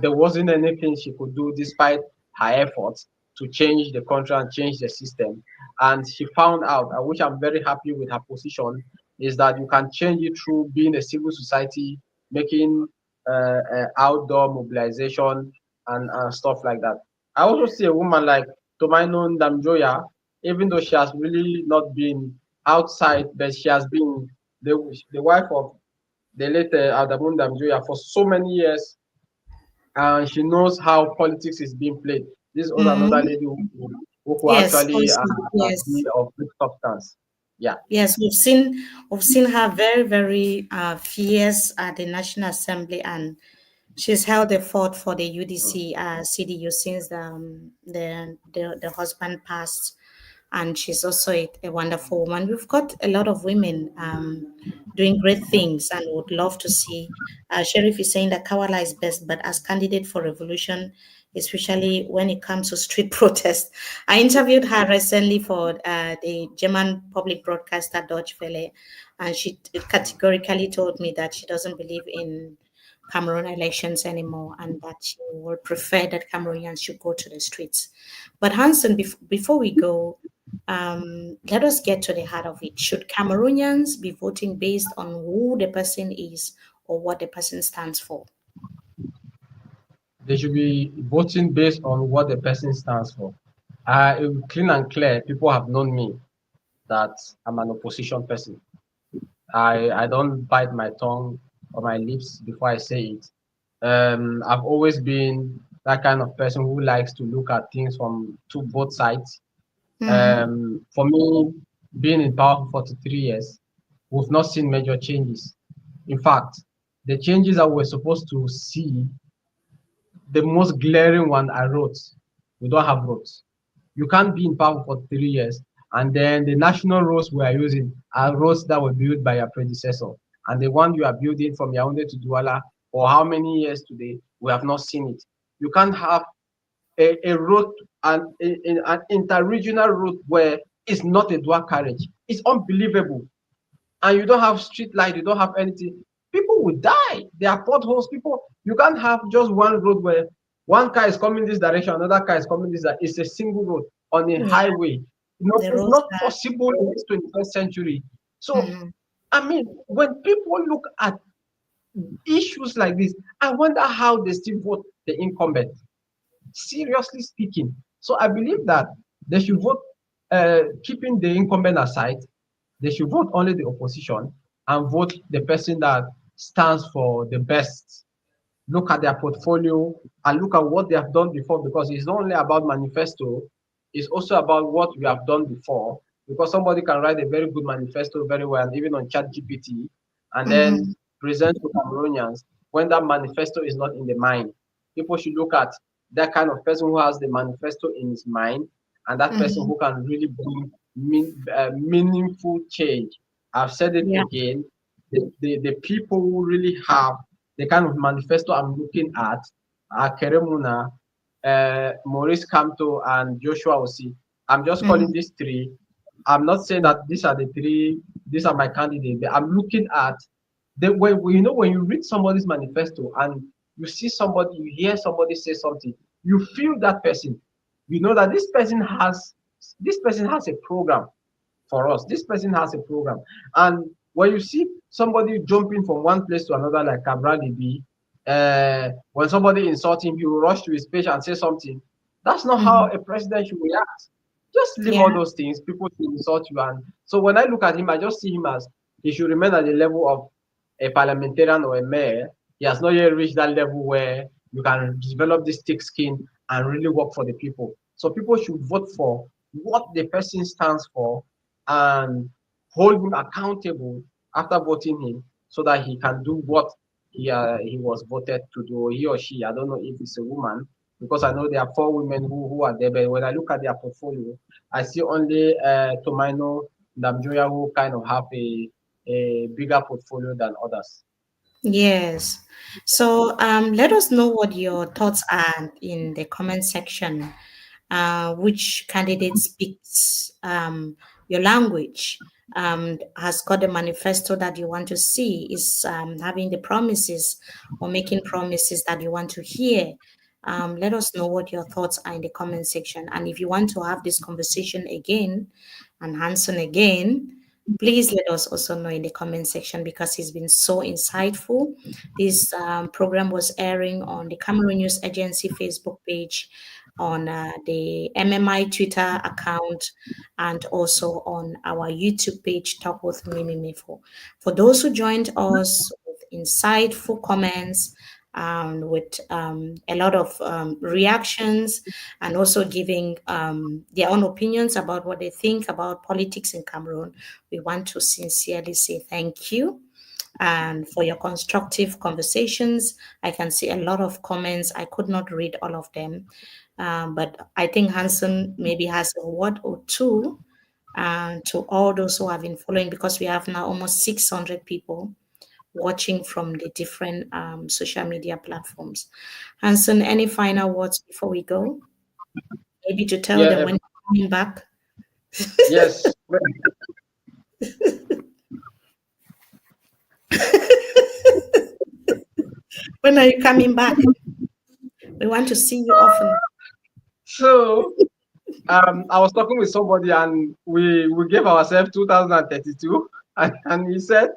Speaker 2: there wasn't anything she could do despite her efforts to change the country and change the system. And she found out, which I'm very happy with her position, is that you can change it through being a civil society, making outdoor mobilization and stuff like that. I also see a woman like Tomaino Ndamjoya, even though she has really not been outside, but she has been the wife of the late Adamu Ndamjoya for so many years, and she knows how politics is being played. This is also another
Speaker 1: Mm-hmm.
Speaker 2: lady who could
Speaker 1: Yes,
Speaker 2: actually
Speaker 1: also,
Speaker 2: be
Speaker 1: yes.
Speaker 2: of good substance. Yeah.
Speaker 1: Yes, we've seen her very, very fierce at the National Assembly, and she's held a fort for the UDC CDU since the husband passed, and she's also a wonderful woman. We've got a lot of women doing great things, and would love to see. Sheriff is saying that Kawala is best, but as candidate for revolution, especially when it comes to street protest. I interviewed her recently for the German public broadcaster Deutsche Welle, and she categorically told me that she doesn't believe in Cameroon elections anymore, and that she would prefer that Cameroonians should go to the streets. But Hanson, before we go, let us get to the heart of it. Should Cameroonians be voting based on who the person is or what the person stands for?
Speaker 2: They should be voting based on what the person stands for. Clean and clear, people have known me that I'm an opposition person. I don't bite my tongue or my lips before I say it. I've always been that kind of person who likes to look at things from both sides.
Speaker 1: Mm-hmm.
Speaker 2: For me, being in power for 43 years, we've not seen major changes. In fact, the changes that we're supposed to see, the most glaring one are roads. We don't have roads. You can't be in power for 3 years, and then the national roads we are using are roads that were built by your predecessor. And the one you are building from Yaoundé to Douala for how many years today, we have not seen it. You can't have a road, an interregional road where it's not a dual carriage. It's unbelievable. And you don't have street light, you don't have anything. People will die. There are potholes. People, you can't have just one road where one car is coming this direction, another car is coming this direction. It's a single road on a
Speaker 1: Yeah,
Speaker 2: highway.
Speaker 1: the
Speaker 2: It's
Speaker 1: roads
Speaker 2: not
Speaker 1: are.
Speaker 2: possible in this 21st century. So,
Speaker 1: Mhm.
Speaker 2: I mean, when people look at issues like this, I wonder how they still vote the incumbent. Seriously speaking. So I believe that they should vote, keeping the incumbent aside, they should vote only the opposition and vote the person that stands for the best. look at their portfolio, and look at what they have done before, because it's not only about manifesto, it's also about what we have done before. Because somebody can write a very good manifesto very well, even on ChatGPT, and then
Speaker 1: Mm-hmm.
Speaker 2: present to Cameroonians when that manifesto is not in the mind. People should look at that kind of person who has the manifesto in his mind, and that person
Speaker 1: Mm-hmm.
Speaker 2: who can really bring meaningful change. I've said it
Speaker 1: Yeah.
Speaker 2: again, the people who really have the kind of manifesto I'm looking at are Keremuna, Maurice Kamto, and Joshua Osi. I'm just calling
Speaker 1: Mm-hmm.
Speaker 2: these three. I'm not saying that these are the three, these are my candidates. I'm looking at the way, you know, when you read somebody's manifesto and you see somebody, you hear somebody say something, you feel that person. You know that this person has a program for us. This person has a program. And when you see somebody jumping from one place to another, like Cabral B, when somebody insults him, he will rush to his page and say something. That's not how
Speaker 1: Mm-hmm.
Speaker 2: a president should react. Just leave all
Speaker 1: Yeah.
Speaker 2: those things. People should insult you. And so when I look at him, I just see him as he should remain at the level of a parliamentarian or a mayor. He has not yet reached that level where you can develop this thick skin and really work for the people. So people should vote for what the person stands for and hold him accountable after voting him so that he can do what he was voted to do, he or she. I don't know if it's a woman, because I know there are four women who are there, but when I look at their portfolio, I see only Tomino Namjoya who kind of have a bigger portfolio than others.
Speaker 1: Yes. So let us know what your thoughts are in the comment section. Which candidate speaks your language, has got the manifesto that you want to see, is having the promises or making promises that you want to hear. Let us know what your thoughts are in the comment section. And if you want to have this conversation again and Hanson again, please let us also know in the comment section because it's been so insightful. This program was airing on the Cameroon News Agency Facebook page, on the MMI Twitter account, and also on our YouTube page, Talk with Mimi Mefo. For those who joined us with insightful comments, with a lot of reactions, and also giving their own opinions about what they think about politics in Cameroon, we want to sincerely say thank you and for your constructive conversations. I can see a lot of comments. I could not read all of them, but I think Hanson maybe has a word or two to all those who have been following, because we have now almost 600 people watching from the different social media platforms. Hanson, any final words before we go? Maybe to tell
Speaker 2: Yeah,
Speaker 1: them when you're coming back.
Speaker 2: yes.
Speaker 1: When are you coming back? We want to see you often.
Speaker 2: So I was talking with somebody and we gave ourselves 2032, and he said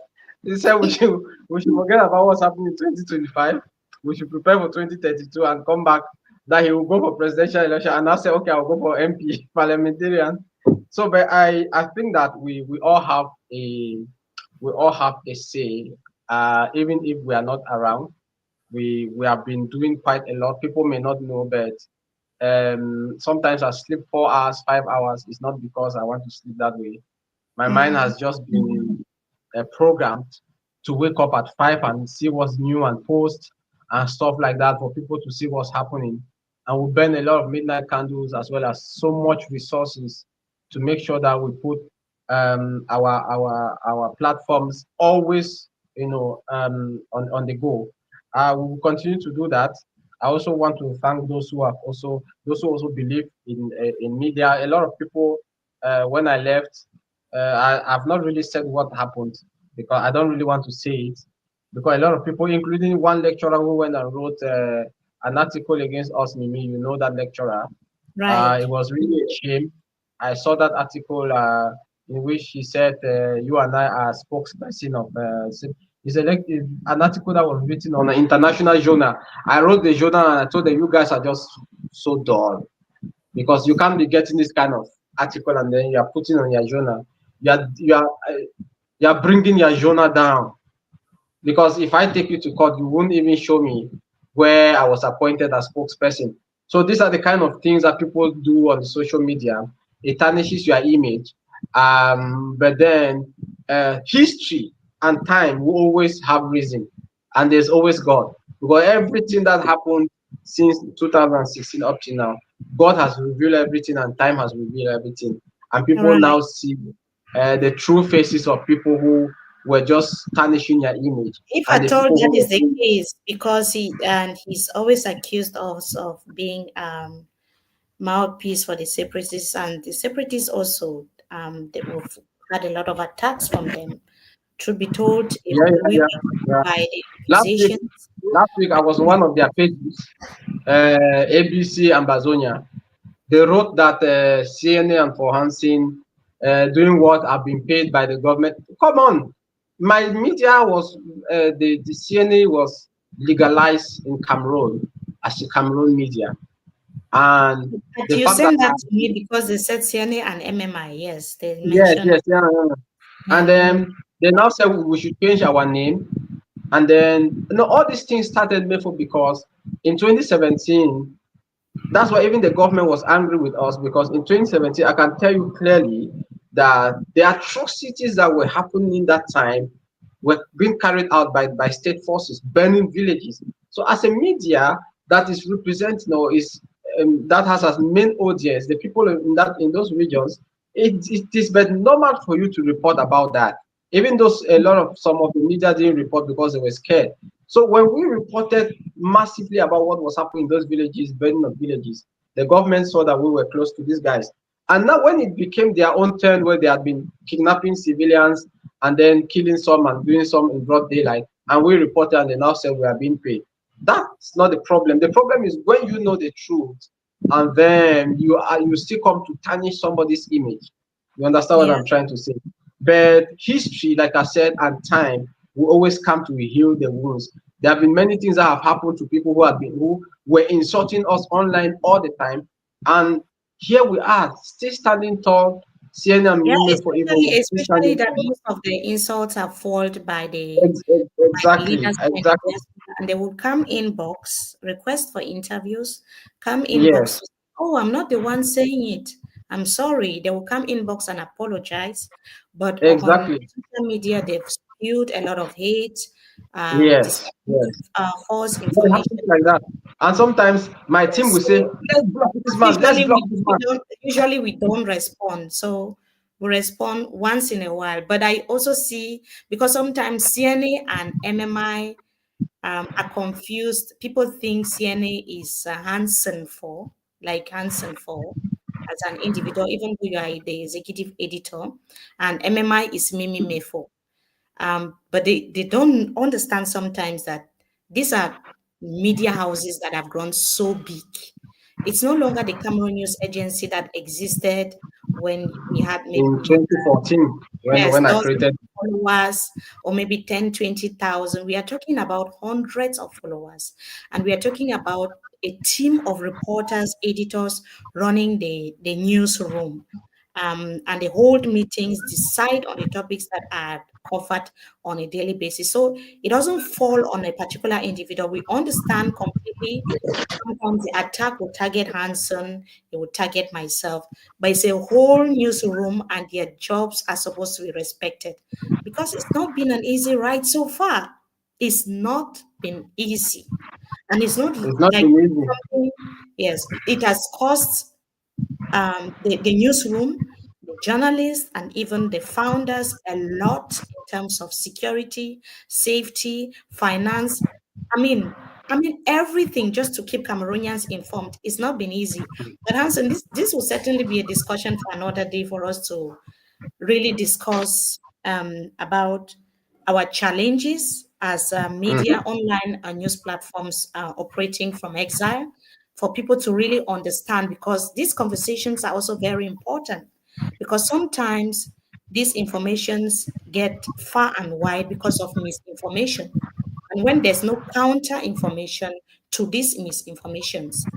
Speaker 2: we should forget about what's happening in 2025. We should prepare for 2032 and come back. That he will go for presidential election, and I said, okay, I'll go for MP parliamentarian. So, but I think that we all have a say, even if we are not around. We have been doing quite a lot. People may not know, but sometimes I sleep 4 hours, 5 hours. It's not because I want to sleep that way. My mind
Speaker 1: Mm,
Speaker 2: has just been programmed to wake up at 5 and see what's new and post and stuff like that for people to see what's happening. And we burn a lot of midnight candles as well as so much resources to make sure that we put our platforms always, on the go. We will continue to do that. I also want to thank those who also believe in media. A lot of people, when I left, I've not really said what happened because I don't really want to say it, because a lot of people, including one lecturer who went and wrote an article against us, Mimi, you know that lecturer.
Speaker 1: right.
Speaker 2: It was really a shame. I saw that article in which he said you and I are spokesperson of. It's an article that was written on an international journal. I wrote the journal and I told them you guys are just so dull, because you can't be getting this kind of article and then you are putting on your journal. You are bringing your journal down, because if I take you to court, you won't even show me. where I was appointed as spokesperson. So these are the kind of things that people do on social media. It tarnishes your image. But then history and time will always have reason, and there's always God. Because everything that happened since 2016 up to now, God has revealed everything and time has revealed everything. And people
Speaker 1: Right.
Speaker 2: now see the true faces of people who were just tarnishing your image,
Speaker 1: If
Speaker 2: and the
Speaker 1: at all
Speaker 2: people
Speaker 1: that
Speaker 2: who
Speaker 1: is
Speaker 2: were
Speaker 1: the
Speaker 2: doing
Speaker 1: case, because he's always accused of being mouthpiece for the separatists, and the separatists also they have had a lot of attacks from them. Truth be told,
Speaker 2: yeah,
Speaker 1: we
Speaker 2: yeah,
Speaker 1: were
Speaker 2: yeah, yeah.
Speaker 1: by the
Speaker 2: Last week,
Speaker 1: accusations.
Speaker 2: I was on one of their pages, ABC and Bazonia. They wrote that CNA and for Hanson doing what have been paid by the government. Come on, my media was the CNA was legalized in Cameroon as a Cameroon media, and
Speaker 1: But
Speaker 2: the
Speaker 1: you
Speaker 2: fact that
Speaker 1: sent that to me because they said CNA and MMI. Yes, they
Speaker 2: yes,
Speaker 1: mentioned.
Speaker 2: yes, yeah, yeah, yeah. And
Speaker 1: Yeah.
Speaker 2: then they now said we should change our name, and then all these things started Mefo because in 2017. That's why even the government was angry with us because in 2017, I can tell you clearly that the atrocities that were happening in that time were being carried out by state forces, burning villages. So as a media that is representing or is that has as main audience the people in those regions, it is but normal for you to report about that. Even though a lot of some of the media didn't report because they were scared. So when we reported massively about what was happening in those villages, burning of villages, the government saw that we were close to these guys. And now when it became their own turn where they had been kidnapping civilians and then killing some and doing some in broad daylight, and we reported and they now said we are being paid. That's not the problem. The problem is when you know the truth and then you still come to tarnish somebody's image. You understand what
Speaker 1: Yeah.
Speaker 2: I'm trying to say? But history, like I said, and time will always come to heal the wounds. There have been many things that have happened to people who were insulting us online all the time, and here we are, still standing tall. CNN
Speaker 1: Yeah,
Speaker 2: Mime for even
Speaker 1: especially
Speaker 2: still
Speaker 1: especially
Speaker 2: standing
Speaker 1: that
Speaker 2: tall.
Speaker 1: most of the insults are foiled by the
Speaker 2: Exactly,
Speaker 1: leaders in the
Speaker 2: exactly.
Speaker 1: diaspora, and they will come inbox, request for interviews, come inbox
Speaker 2: Yes,
Speaker 1: to say, oh, I'm not the one saying it. I'm sorry. They will come inbox and apologize. But on
Speaker 2: exactly.
Speaker 1: social media, they've spewed a lot of hate,
Speaker 2: Yes,
Speaker 1: deceptive,
Speaker 2: yes.
Speaker 1: false
Speaker 2: But it happens
Speaker 1: information.
Speaker 2: like that. And sometimes my team will say,
Speaker 1: So
Speaker 2: let's block this man, let's
Speaker 1: usually
Speaker 2: block this
Speaker 1: we
Speaker 2: man.
Speaker 1: don't respond. So we respond once in a while. But I also see, because sometimes CNA and MMI are confused. People think CNA is Hanson for, like Hanson for, as an individual, even though you are the executive editor, and MMI is Mimi Mefo. But they don't understand sometimes that these are media houses that have grown so big. It's no longer the Cameroon News Agency that existed when we had
Speaker 2: In
Speaker 1: maybe
Speaker 2: 2014,
Speaker 1: yes,
Speaker 2: when I
Speaker 1: dozens
Speaker 2: created,
Speaker 1: of followers, or maybe 10, 20,000. We are talking about hundreds of followers. And we are talking about a team of reporters, editors running the newsroom. And they hold meetings, decide on the topics that are covered on a daily basis. So it doesn't fall on a particular individual. We understand completely. Sometimes the attack will target Hanson, it will target myself, but it's a whole newsroom and their jobs are supposed to be respected because it's not been an easy ride so far. It's not been easy. And it's not
Speaker 2: it's not
Speaker 1: like
Speaker 2: been easy.
Speaker 1: something, yes, it has cost the newsroom, the journalists, and even the founders a lot in terms of security, safety, finance. I mean everything just to keep Cameroonians informed. It's not been easy. But Hanson, this will certainly be a discussion for another day for us to really discuss about our challenges as media,
Speaker 2: Mhm.
Speaker 1: online and news platforms operating from exile, for people to really understand, because these conversations are also very important, because sometimes these informations get far and wide because of misinformation. And when there's no counter information to these misinformations,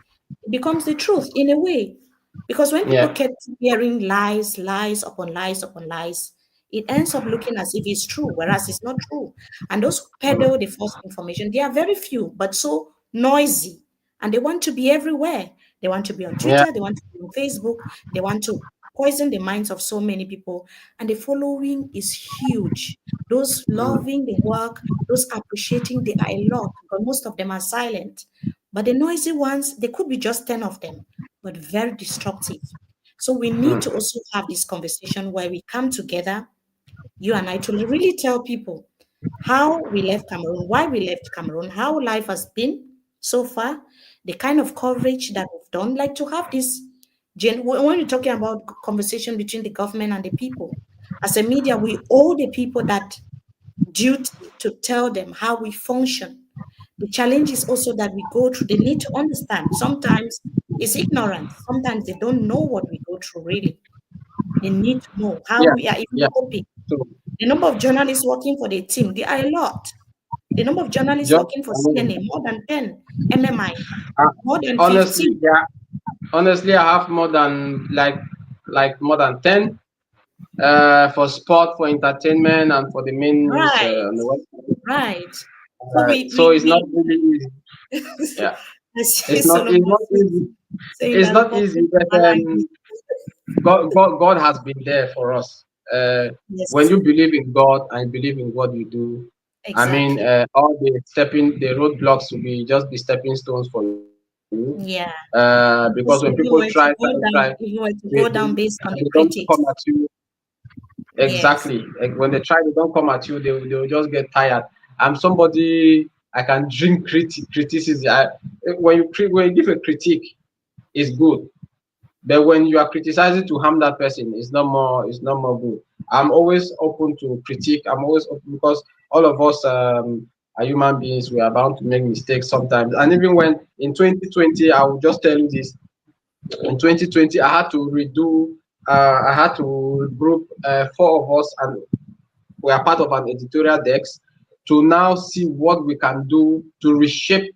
Speaker 1: it becomes the truth in a way. Because when people
Speaker 2: Yeah,
Speaker 1: kept hearing lies, lies upon lies upon lies, it ends up looking as if it's true, whereas it's not true. And those who peddle the false information, they are very few, but so noisy, and they want to be everywhere. They want to be on
Speaker 2: Yeah.
Speaker 1: Twitter, they want to be on Facebook, they want to poison the minds of so many people, and the following is huge. Those
Speaker 2: Mm.
Speaker 1: loving the work, those appreciating, they are a lot, but most of them are silent. But the noisy ones, there could be just 10 of them, but very destructive. So we need to
Speaker 2: Mm.
Speaker 1: also have this conversation where we come together, you and I, to really tell people how we left Cameroon, why we left Cameroon, how life has been so far, the kind of coverage that we've done, like to have this. When you're talking about conversation between the government and the people, as a media, we owe the people that duty to tell them how we function. The challenge is also that we go through, they need to understand. Sometimes it's ignorance, sometimes they don't know what we go through really. They need to know how
Speaker 2: Yeah.
Speaker 1: we are even
Speaker 2: Yeah.
Speaker 1: coping.
Speaker 2: So
Speaker 1: The number of journalists working for the team, they are a lot. The number of journalists
Speaker 2: just
Speaker 1: working for
Speaker 2: I mean,
Speaker 1: CNA, more than 10, MMI,
Speaker 2: uh,
Speaker 1: more than
Speaker 2: honestly,
Speaker 1: 15.
Speaker 2: yeah. Honestly, I have more than more than 10 for sport, for entertainment, and for the main news
Speaker 1: Right,
Speaker 2: on the website.
Speaker 1: right. So
Speaker 2: So it's not really easy. Yeah,
Speaker 1: I see
Speaker 2: it's not.
Speaker 1: Solomon
Speaker 2: It's not easy.
Speaker 1: saying
Speaker 2: It's
Speaker 1: that
Speaker 2: not easy,
Speaker 1: important
Speaker 2: but
Speaker 1: language.
Speaker 2: God has been there for us. When
Speaker 1: Yes,
Speaker 2: you believe in God and believe in what you do, I mean,
Speaker 1: exactly.
Speaker 2: all the roadblocks will be stepping stones for you.
Speaker 1: Yeah.
Speaker 2: Because when
Speaker 1: Because
Speaker 2: people try, try, try,
Speaker 1: if you were to
Speaker 2: they,
Speaker 1: go
Speaker 2: they,
Speaker 1: down based on
Speaker 2: they
Speaker 1: the
Speaker 2: don't come
Speaker 1: critics,
Speaker 2: at you.
Speaker 1: yes.
Speaker 2: Exactly. Like when they try, they don't come at you. They will just get tired. I'm somebody I can drink criticism. When you give a critique, it's good. But when you are criticizing to harm that person, it's not more good. I'm always open to critique. I'm always open because all of us are human beings. We are bound to make mistakes sometimes. And even when in 2020, I will just tell you this. In 2020, I had to redo. I had to group four of us, and we are part of an editorial desk to now see what we can do to reshape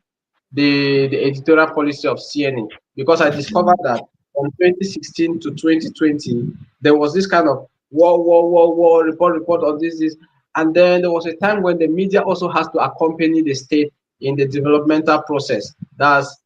Speaker 2: the editorial policy of CNA, because I discovered that from 2016 to 2020 there was this kind of war report on this, and then there was a time when the media also has to accompany the state in the developmental process. That's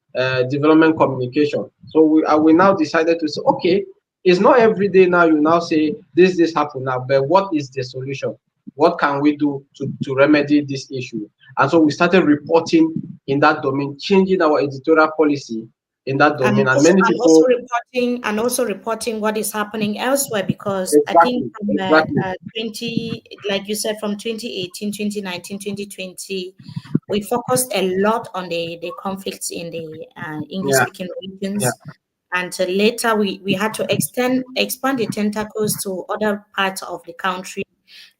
Speaker 2: development communication. So we now decided to say, okay, it's not every day now you now say this happened now, but what is the solution? What can we do to remedy this issue? And so we started reporting in that domain, changing our editorial policy in that domain. And many people,
Speaker 1: And also reporting what is happening elsewhere, because I think
Speaker 2: exactly,
Speaker 1: from
Speaker 2: exactly,
Speaker 1: 20, like you said, from 2018, 2019, 2020, we focused a lot on the conflicts in the English
Speaker 2: yeah,
Speaker 1: speaking
Speaker 2: yeah,
Speaker 1: regions. And later we had to expand the tentacles to other parts of the country,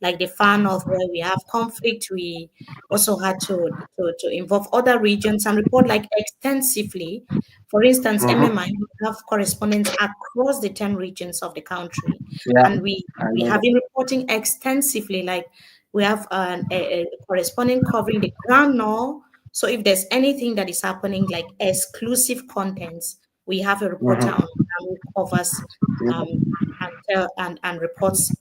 Speaker 1: like the far north where we have conflict. We also had to involve other regions and report like extensively. For instance,
Speaker 2: mm-hmm.
Speaker 1: MMI, we have correspondents across the 10 regions of the country,
Speaker 2: Yeah,
Speaker 1: and
Speaker 2: I
Speaker 1: we
Speaker 2: know
Speaker 1: have
Speaker 2: that.
Speaker 1: been reporting extensively. Like we have a correspondent covering the ground now. So if there's anything that is happening, like exclusive contents, we have a reporter on
Speaker 2: Mm-hmm.
Speaker 1: ground who covers um, and reports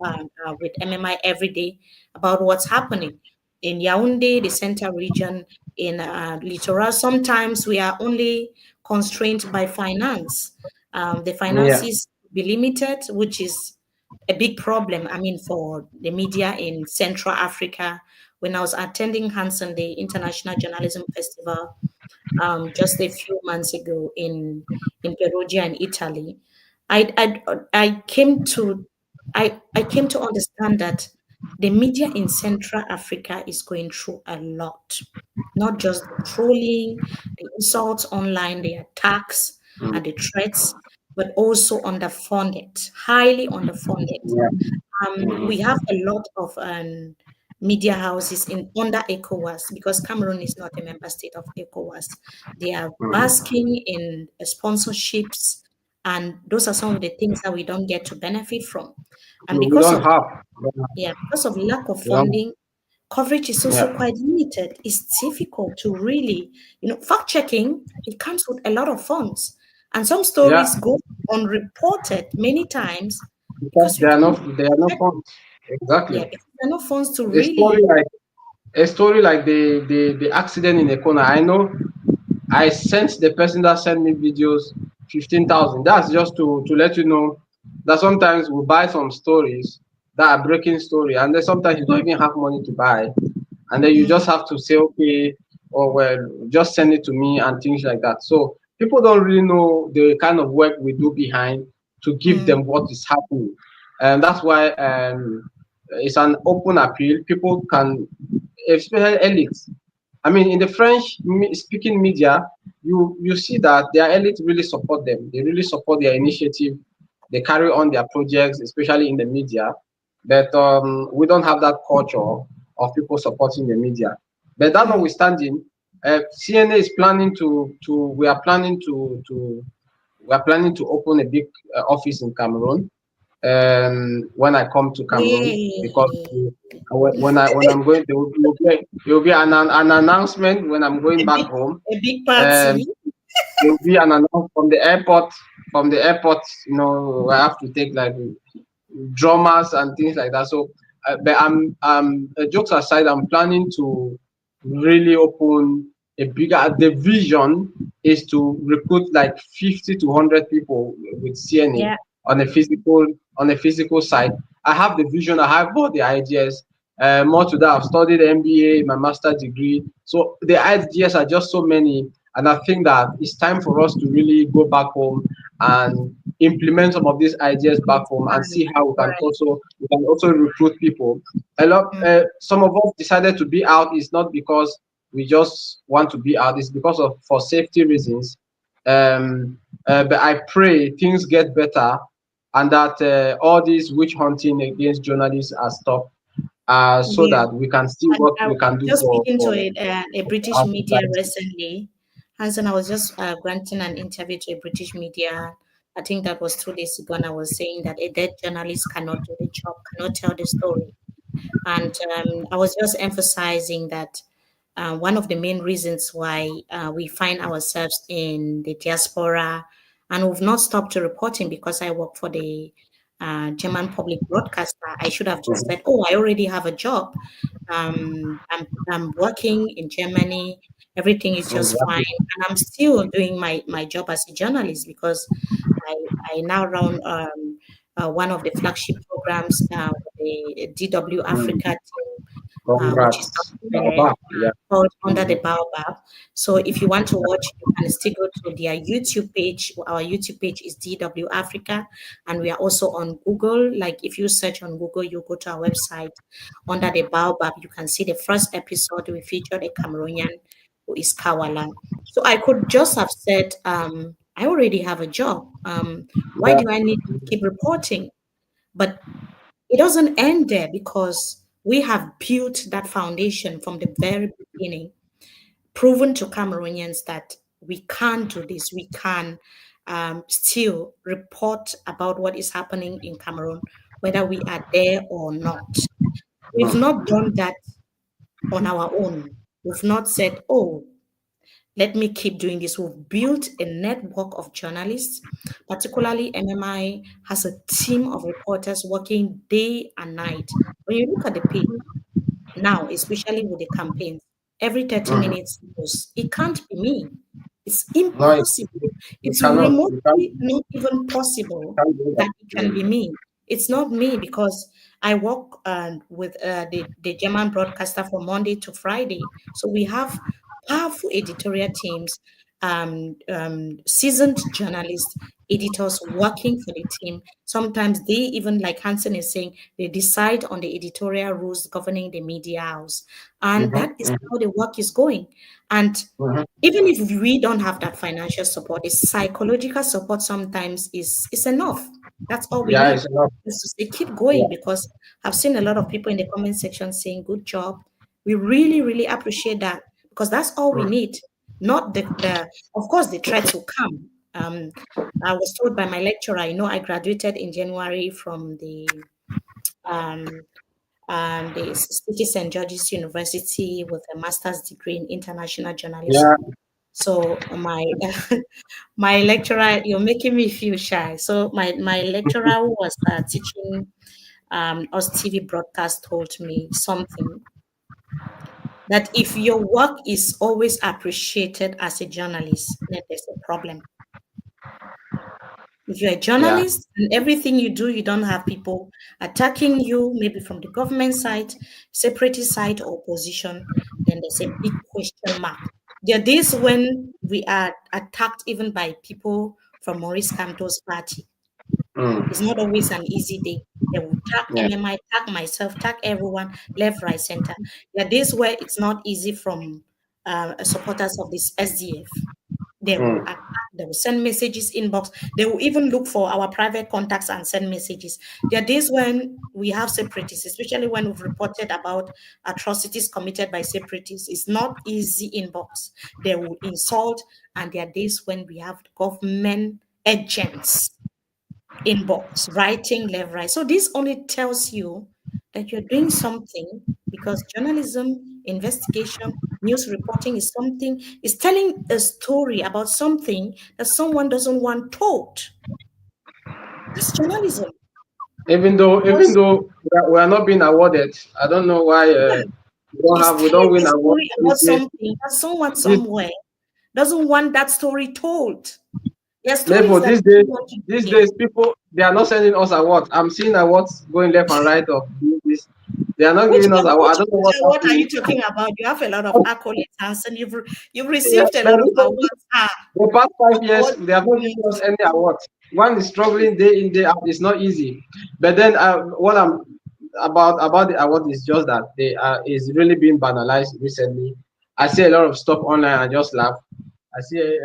Speaker 1: with MMI every day about what's happening in Yaoundé, the center region, in Littoral. Sometimes we are only constrained by finance. The
Speaker 2: Yeah,
Speaker 1: finances be limited, which is a big problem. I mean, for the media in Central Africa, when I was attending Hanson, the International Journalism Festival, just a few months ago in Perugia and Italy, I came to I came to understand that the media in Central Africa is going through a lot, not just the trolling, the insults online, the attacks and the threats, but also underfunded, highly underfunded.
Speaker 2: yeah,
Speaker 1: We
Speaker 2: mm-hmm.
Speaker 1: have a lot of media houses in under ECOWAS, because Cameroon is not a member state of ECOWAS. They are
Speaker 2: Mm-hmm.
Speaker 1: basking in sponsorships, and those are some of the things that we don't get to benefit from. And
Speaker 2: We
Speaker 1: because
Speaker 2: don't
Speaker 1: of
Speaker 2: have,
Speaker 1: yeah, because of lack of
Speaker 2: we don't,
Speaker 1: funding, coverage is also
Speaker 2: yeah,
Speaker 1: quite limited. It's difficult to really, fact checking. It comes with a lot of funds, and some stories
Speaker 2: yeah,
Speaker 1: go unreported many times
Speaker 2: because
Speaker 1: because we can't
Speaker 2: they are not
Speaker 1: check.
Speaker 2: funds.
Speaker 1: Yeah,
Speaker 2: Exactly.
Speaker 1: because there are no funds to
Speaker 2: A story
Speaker 1: really.
Speaker 2: like a story like the accident in Ekona. I know I sent the person that sent me videos 15,000. That's just to let you know that sometimes we buy some stories that are breaking story, and then sometimes you don't even have money to buy, and then you
Speaker 1: Mm,
Speaker 2: just have to say okay, or well, just send it to me and things like that. So people don't really know the kind of work we do behind to give
Speaker 1: mm,
Speaker 2: them what is happening, and that's why it's an open appeal. People can, especially elites. I mean, in the French speaking media, you see that their elites really support them. They really support their initiative. They carry on their projects, especially in the media. But we don't have that culture of people supporting the media. But that
Speaker 1: mm.
Speaker 2: notwithstanding, CNA is planning to we are planning to open a big office in Cameroon when I come to Cameroon, because
Speaker 1: Yay.
Speaker 2: when I'm going, there will be an announcement when I'm going
Speaker 1: A
Speaker 2: back
Speaker 1: big,
Speaker 2: home.
Speaker 1: a big
Speaker 2: Um,
Speaker 1: party.
Speaker 2: there will be an announcement from the airport. From the airport, I have to take like drummers and things like that. So, but jokes aside, I'm planning to really open a bigger. The vision is to recruit like 50 to 100 people with CNA
Speaker 1: Yeah.
Speaker 2: on a physical side. I have the vision. I have all the ideas. More to that, I've studied MBA, my master degree. So the ideas are just so many, and I think that it's time for us to really go back home and implement some of these ideas back home and
Speaker 1: Right.
Speaker 2: see how
Speaker 1: Right.
Speaker 2: we can also recruit people. A lot,
Speaker 1: Mm,
Speaker 2: some of us decided to be out is not because we just want to be out; it's because of for safety reasons. But I pray things get better and that all this witch hunting against journalists are stopped, so
Speaker 1: yeah.
Speaker 2: that we can see what
Speaker 1: I
Speaker 2: we can
Speaker 1: was
Speaker 2: do
Speaker 1: just speaking to a
Speaker 2: for
Speaker 1: British
Speaker 2: our
Speaker 1: media
Speaker 2: society.
Speaker 1: recently. Hanson, I was just granting an interview to a British media. I think that was 2 days ago, and I was saying that a dead journalist cannot do the job, cannot tell the story. And I was just emphasizing that one of the main reasons why we find ourselves in the diaspora, and we've not stopped to reporting because I work for the German public broadcaster. I should have just said, oh, I already have a job. I'm working in Germany. Everything is just fine.
Speaker 2: Exactly.
Speaker 1: And I'm still doing my job as a journalist because I, I now run one of the flagship programs with the DW Africa
Speaker 2: Mm.
Speaker 1: team, which is
Speaker 2: Congrats.
Speaker 1: out there
Speaker 2: Yeah.
Speaker 1: called Under the
Speaker 2: Mhm.
Speaker 1: Baobab. So if you want to watch, you can still go to their YouTube page. Our YouTube page is DW Africa, and we are also on Google. Like if you search on Google, you go to our website Under the Baobab. You can see the first episode. We featured a Cameroonian who is Kawala. So I could just have said, I already have a job. Why
Speaker 2: Yeah.
Speaker 1: do I need to keep reporting? But it doesn't end there because we have built that foundation from the very beginning, proven to Cameroonians that we can do this. We can still report about what is happening in Cameroon, whether we are there or not. We've not done that on our own. We've not said, oh, let me keep doing this. We've built a network of journalists, particularly MMI has a team of reporters working day and night. When you look at the page now, especially with the campaigns, every 30
Speaker 2: Mhm.
Speaker 1: minutes news, it can't be me. It's
Speaker 2: No,
Speaker 1: impossible.
Speaker 2: you
Speaker 1: It's
Speaker 2: cannot. You can't.
Speaker 1: remotely not even possible
Speaker 2: Can't do that.
Speaker 1: that it can be me. It's not me because I work with the German broadcaster from Monday to Friday. So we have powerful editorial teams, seasoned journalists, editors working for the team. Sometimes they even, like Hansen is saying, they decide on the editorial rules governing the media house. And
Speaker 2: Mhm,
Speaker 1: that is
Speaker 2: mhm,
Speaker 1: how the work is going. And
Speaker 2: mhm.
Speaker 1: even if we don't have that financial support, the psychological support sometimes is enough. That's all we
Speaker 2: Yeah,
Speaker 1: need.
Speaker 2: it's enough.
Speaker 1: Is to say keep
Speaker 2: Yeah.
Speaker 1: going because I've seen a lot of people in the comment section saying good job. We really, really appreciate that because that's all we
Speaker 2: Mm.
Speaker 1: need. Not the of course the threats will come. I was told by my lecturer, I graduated in January from um, the City St. George's University with a master's degree in international
Speaker 2: Yeah.
Speaker 1: journalism. So my my lecturer, you're making me feel shy. So my lecturer who was teaching us TV broadcast told me something that if your work is always appreciated as a journalist, then there's a problem. If you're a
Speaker 2: Yeah.
Speaker 1: journalist and everything you do, you don't have people attacking you, maybe from the government side, separatist side, or opposition, then there's a big question mark. There are days when we are attacked even by people from Maurice Kamto's party. It's
Speaker 2: Mm.
Speaker 1: not always an easy day. They will tag
Speaker 2: Yeah.
Speaker 1: MMI, tag myself, tag everyone, left, right, center. There are days where it's not easy from supporters of this SDF. They will
Speaker 2: Mm.
Speaker 1: attack, they will send messages inbox. They will even look for our private contacts and send messages. There are days when we have separatists, especially when we've reported about atrocities committed by separatists. It's not easy inbox. They will insult, and there are days when we have government agents inbox, writing left, right. So this only tells you that you're doing something because journalism, investigation, news reporting is something, is telling a story about something that someone doesn't want told. That's journalism.
Speaker 2: Even
Speaker 1: Because
Speaker 2: though we are not being awarded, I don't know why
Speaker 1: yeah, it's
Speaker 2: we don't
Speaker 1: telling a
Speaker 2: win awards
Speaker 1: story
Speaker 2: these
Speaker 1: about
Speaker 2: days.
Speaker 1: something that someone
Speaker 2: This
Speaker 1: somewhere doesn't want that story told. There are stories
Speaker 2: Therefore,
Speaker 1: that
Speaker 2: these
Speaker 1: people
Speaker 2: days,
Speaker 1: want to
Speaker 2: these
Speaker 1: hear.
Speaker 2: days, people they are not sending us awards. I'm seeing awards going left and right of this. They are not
Speaker 1: Which
Speaker 2: giving us awards. I don't know
Speaker 1: which
Speaker 2: what's
Speaker 1: award are
Speaker 2: happening.
Speaker 1: you talking about? You have a lot of accolades, Hanson. You've
Speaker 2: Yeah,
Speaker 1: received a
Speaker 2: but
Speaker 1: lot of
Speaker 2: recently,
Speaker 1: awards. Ah,
Speaker 2: the past
Speaker 1: what
Speaker 2: 5 years,
Speaker 1: award
Speaker 2: they have
Speaker 1: did
Speaker 2: not
Speaker 1: you
Speaker 2: given us
Speaker 1: win?
Speaker 2: any awards. One is struggling day in, day out. It's not easy. But then, what I'm about the award is just that they are is really being banalized recently. I see a lot of stuff online and just laugh. I see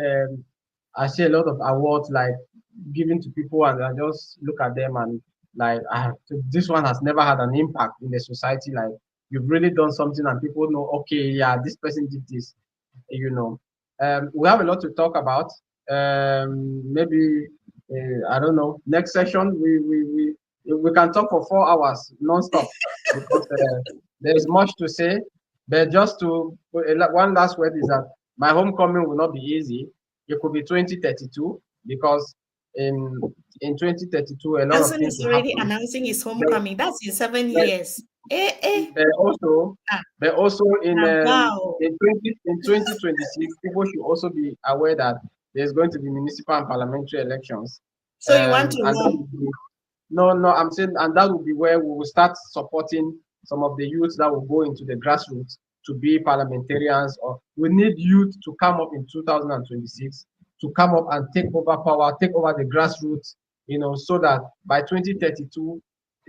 Speaker 2: I see a lot of awards like given to people and I just look at them and like so this one has never had an impact in the society. Like you've really done something and people know, okay, yeah, this person did this, you know. We have a lot to talk about. Maybe I don't know. Next session we can talk for 4 hours non-stop because there is much to say. But just to one last word is that my homecoming will not be easy. It could be 2032 because in in 2032 a lot of
Speaker 1: Hanson
Speaker 2: things
Speaker 1: is
Speaker 2: will
Speaker 1: already
Speaker 2: happen.
Speaker 1: announcing his
Speaker 2: But,
Speaker 1: homecoming. That's in seven
Speaker 2: but,
Speaker 1: years. Eh, eh.
Speaker 2: but also
Speaker 1: Ah,
Speaker 2: but also
Speaker 1: ah, wow.
Speaker 2: in 2026 people should also be aware that there's going to be municipal and parliamentary elections.
Speaker 1: So you want to
Speaker 2: And that
Speaker 1: run?
Speaker 2: will be no, no, I'm saying, and that will be where we will start supporting some of the youth that will go into the grassroots to be parliamentarians. Or we need youth to come up in 2026 to come up and take over power, take over the grassroots, so that by 2032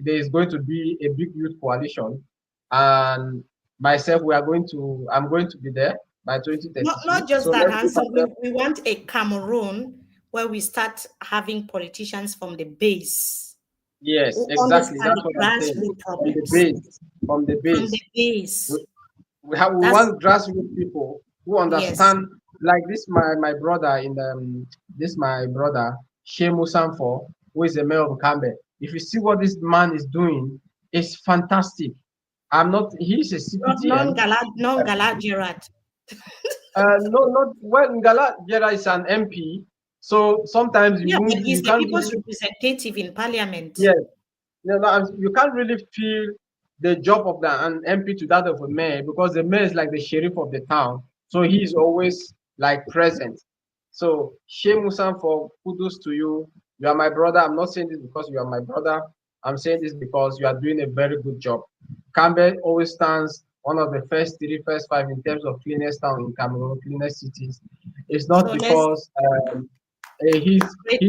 Speaker 2: there is going to be a big youth coalition, and myself, I'm going to be there by
Speaker 1: Not
Speaker 2: 2032.
Speaker 1: just
Speaker 2: So
Speaker 1: that,
Speaker 2: let's give
Speaker 1: Hanson.
Speaker 2: ourselves.
Speaker 1: We want a Cameroon where we start having politicians from the base
Speaker 2: Yes,
Speaker 1: who
Speaker 2: exactly.
Speaker 1: understand
Speaker 2: That's
Speaker 1: the
Speaker 2: what I'm saying.
Speaker 1: grassroots
Speaker 2: From the
Speaker 1: problems.
Speaker 2: base, from the
Speaker 1: From the
Speaker 2: base.
Speaker 1: base.
Speaker 2: We
Speaker 1: That's
Speaker 2: want grassroots people who
Speaker 1: yes.
Speaker 2: understand, like this my brother in this my brother Shemu Sanfo, who is the mayor of Kambe. If you see what this man is doing, it's fantastic. I'm not He's a CPTM.
Speaker 1: Non-gala Gerard.
Speaker 2: No, not well, Ngala Jera is an MP, so sometimes
Speaker 1: Yeah, but he's
Speaker 2: you
Speaker 1: the
Speaker 2: can't
Speaker 1: people's
Speaker 2: really.
Speaker 1: representative in parliament.
Speaker 2: Yes. No, you can't really feel the job of an MP to that of a mayor because the mayor is like the sheriff of the town. So he is always like present. So Shemusan, for kudos to you. You are my brother. I'm not saying this because you are my brother. I'm saying this because you are doing a very good job. Campbell always stands one of the first three, first five in terms of cleanest town in Cameroon, cleanest cities. It's
Speaker 1: So
Speaker 2: not
Speaker 1: let's
Speaker 2: because
Speaker 1: great
Speaker 2: he's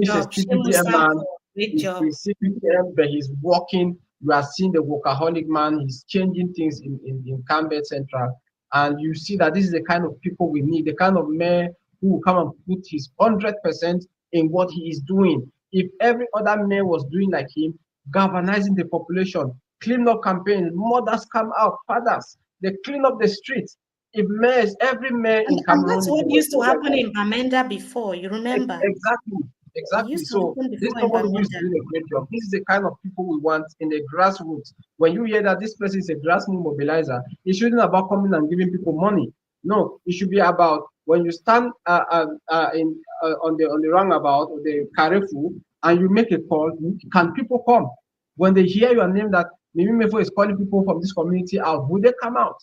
Speaker 2: a
Speaker 1: job. Shemu
Speaker 2: CPTM man.
Speaker 1: Sampo, great job.
Speaker 2: He's CPTM, but he's working. You are seeing the workaholic man. He's changing things in Campbell Central. And you see that this is the kind of people we need, the kind of mayor who will come and put his 100% in what he is doing. If every other mayor was doing like him, galvanizing the population, clean up campaigns, mothers come out, fathers, they clean up the streets. If mayors, every mayor in
Speaker 1: And that's
Speaker 2: Cameroon, if
Speaker 1: what
Speaker 2: they were
Speaker 1: used to
Speaker 2: doing like
Speaker 1: happen in Bamenda before, you remember?
Speaker 2: Exactly,
Speaker 1: It
Speaker 2: exactly.
Speaker 1: used to
Speaker 2: So
Speaker 1: happen
Speaker 2: this is
Speaker 1: before in
Speaker 2: somebody who is
Speaker 1: Bamenda.
Speaker 2: doing a great job. This is the kind of people we want in the grassroots. When you hear that this person is a grassroots mobilizer, it shouldn't about coming and giving people money. No, it should be about when you stand on the roundabout or the carrefour and you make a call. Can people come? When they hear your name that maybe Mefo is calling people from this community out, would they come out?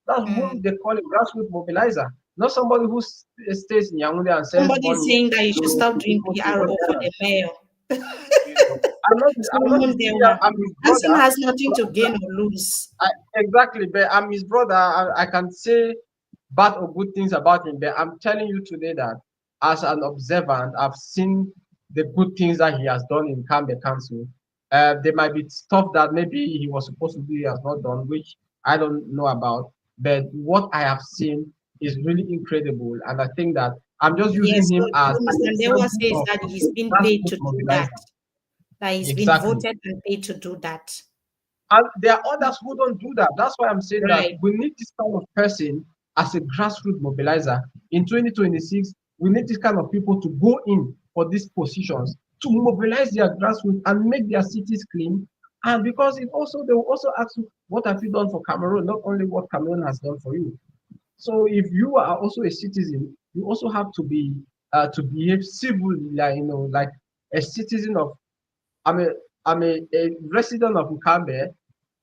Speaker 2: That's who
Speaker 1: Mm.
Speaker 2: they call a grassroots mobilizer, not somebody who stays in Yaoundé and sends
Speaker 1: Somebody
Speaker 2: money
Speaker 1: saying that you should
Speaker 2: to
Speaker 1: stop doing
Speaker 2: people to run
Speaker 1: PRO for
Speaker 2: the
Speaker 1: the mayor.
Speaker 2: you know. I'm not
Speaker 1: Solomon
Speaker 2: his PR,
Speaker 1: Dewa.
Speaker 2: I'm his
Speaker 1: Hanson
Speaker 2: brother.
Speaker 1: has nothing
Speaker 2: So
Speaker 1: to gain or lose.
Speaker 2: exactly, but I'm his brother. I can say bad or good things about him, but I'm telling you today that as an observant, I've seen the good things that he has done in Cambe Council. There might be stuff that maybe he was supposed to do, he has not done, which I don't know about. But what I have seen is really incredible, and I think that I'm just using
Speaker 1: Yes,
Speaker 2: him as
Speaker 1: so
Speaker 2: an
Speaker 1: Mr. Ndewa
Speaker 2: example
Speaker 1: says
Speaker 2: of
Speaker 1: that he's
Speaker 2: a
Speaker 1: been paid
Speaker 2: grassroots
Speaker 1: to do that.
Speaker 2: mobilizer.
Speaker 1: That he's been
Speaker 2: Exactly.
Speaker 1: voted and paid to do that.
Speaker 2: And there are others who don't do that. That's why I'm saying that
Speaker 1: Right.
Speaker 2: we need this kind of person as a grassroots mobilizer. In 2026, we need this kind of people to go in for these positions to mobilize their grassroots and make their cities clean. And because they will also ask you, what have you done for Cameroon? Not only what Cameroon has done for you. So if you are also a citizen, you also have to behave civilly, like like a citizen of. I'm a I'm a resident of Ukambe.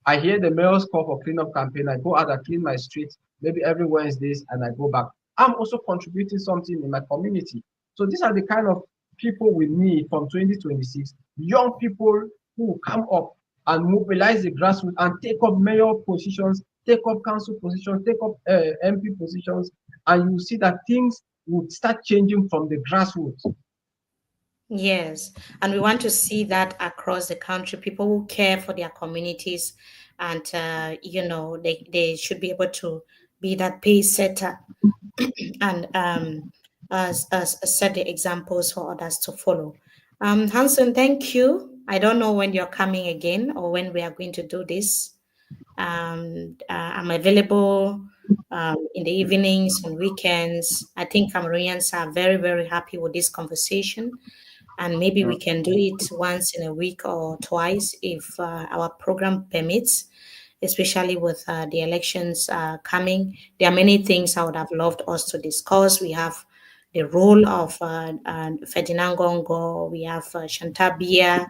Speaker 2: I hear the mayor's call for cleanup campaign. I go out and clean my streets maybe every Wednesdays and I go back. I'm also contributing something in my community. So these are the kind of people we need from 2026. Young people who will come up and mobilize the grassroots and take up mayor positions, take up council positions, take up MP positions, and you will see that things would start changing from the grassroots.
Speaker 1: Yes, and we want to see that across the country, people who care for their communities, and they should be able to be that pace setter and as set the examples for others to follow. Hanson, thank you. I don't know when you're coming again or when we are going to do this. I'm available in the evenings and weekends. I think Cameroonians are very, very happy with this conversation, and maybe we can do it once in a week or twice if our program permits, especially with the elections coming. There are many things I would have loved us to discuss. We have the role of Ferdinand Gongo, we have Chantal Biya,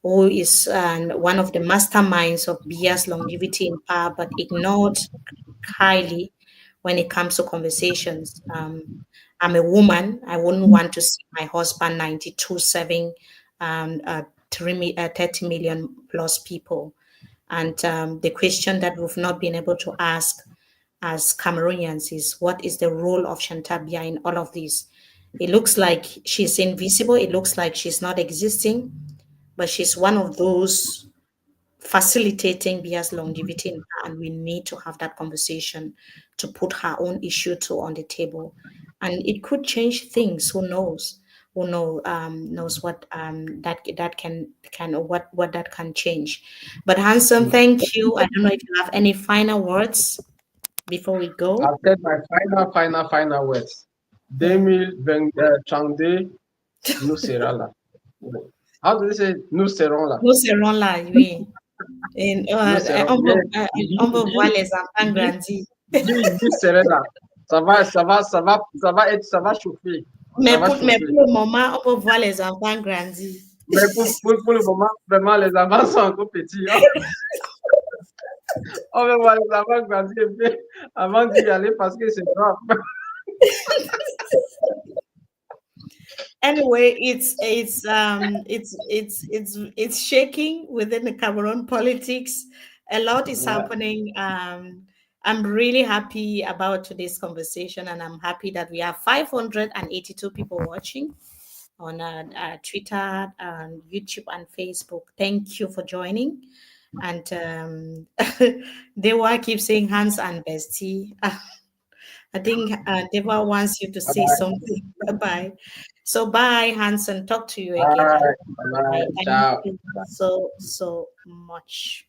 Speaker 1: who is one of the masterminds of Biya's longevity in power, but ignored highly when it comes to conversations. I'm a woman. I wouldn't want to see my husband 92 serving 30 million plus people. And the question that we've not been able to ask as Cameroonians is, what is the role of Chantabia in all of this? It looks like she's invisible. It looks like she's not existing, but she's one of those facilitating Bia's longevity in her, and we need to have that conversation to put her own issue to on the table, and it could change things. Who knows? Knows what that can what that can change. But Hanson, thank you. I don't know if you have any final words before we go.
Speaker 2: I've said my final words.
Speaker 1: Hmm.
Speaker 2: 2022, nous serons là. How do they say nous serons là?
Speaker 1: Nous serons là, oui. Et,
Speaker 2: Nous serons bien.
Speaker 1: on veut voir les enfants
Speaker 2: Guy,
Speaker 1: grandir.
Speaker 2: Guy serait là. Ça va chauffer. Ça va
Speaker 1: Mais
Speaker 2: chauffer.
Speaker 1: pour le moment, on peut voir les enfants grandir.
Speaker 2: Mais pour le moment, vraiment, les enfants sont encore petits. Hein. On va voir les enfants grandir avant d'y aller parce que c'est grave.
Speaker 1: Anyway, it's shaking within the Cameroon politics. A lot is
Speaker 2: Yeah.
Speaker 1: happening. I'm really happy about today's conversation, and I'm happy that we have 582 people watching on Twitter, YouTube, and Facebook. Thank you for joining. And Dewa keeps saying hands and bestie. I think Deva wants you to say something. Bye bye. So bye, Hanson. Talk to you again.
Speaker 2: Bye.
Speaker 1: And
Speaker 2: Bye.
Speaker 1: bye. Thank
Speaker 2: Ciao.
Speaker 1: you so much.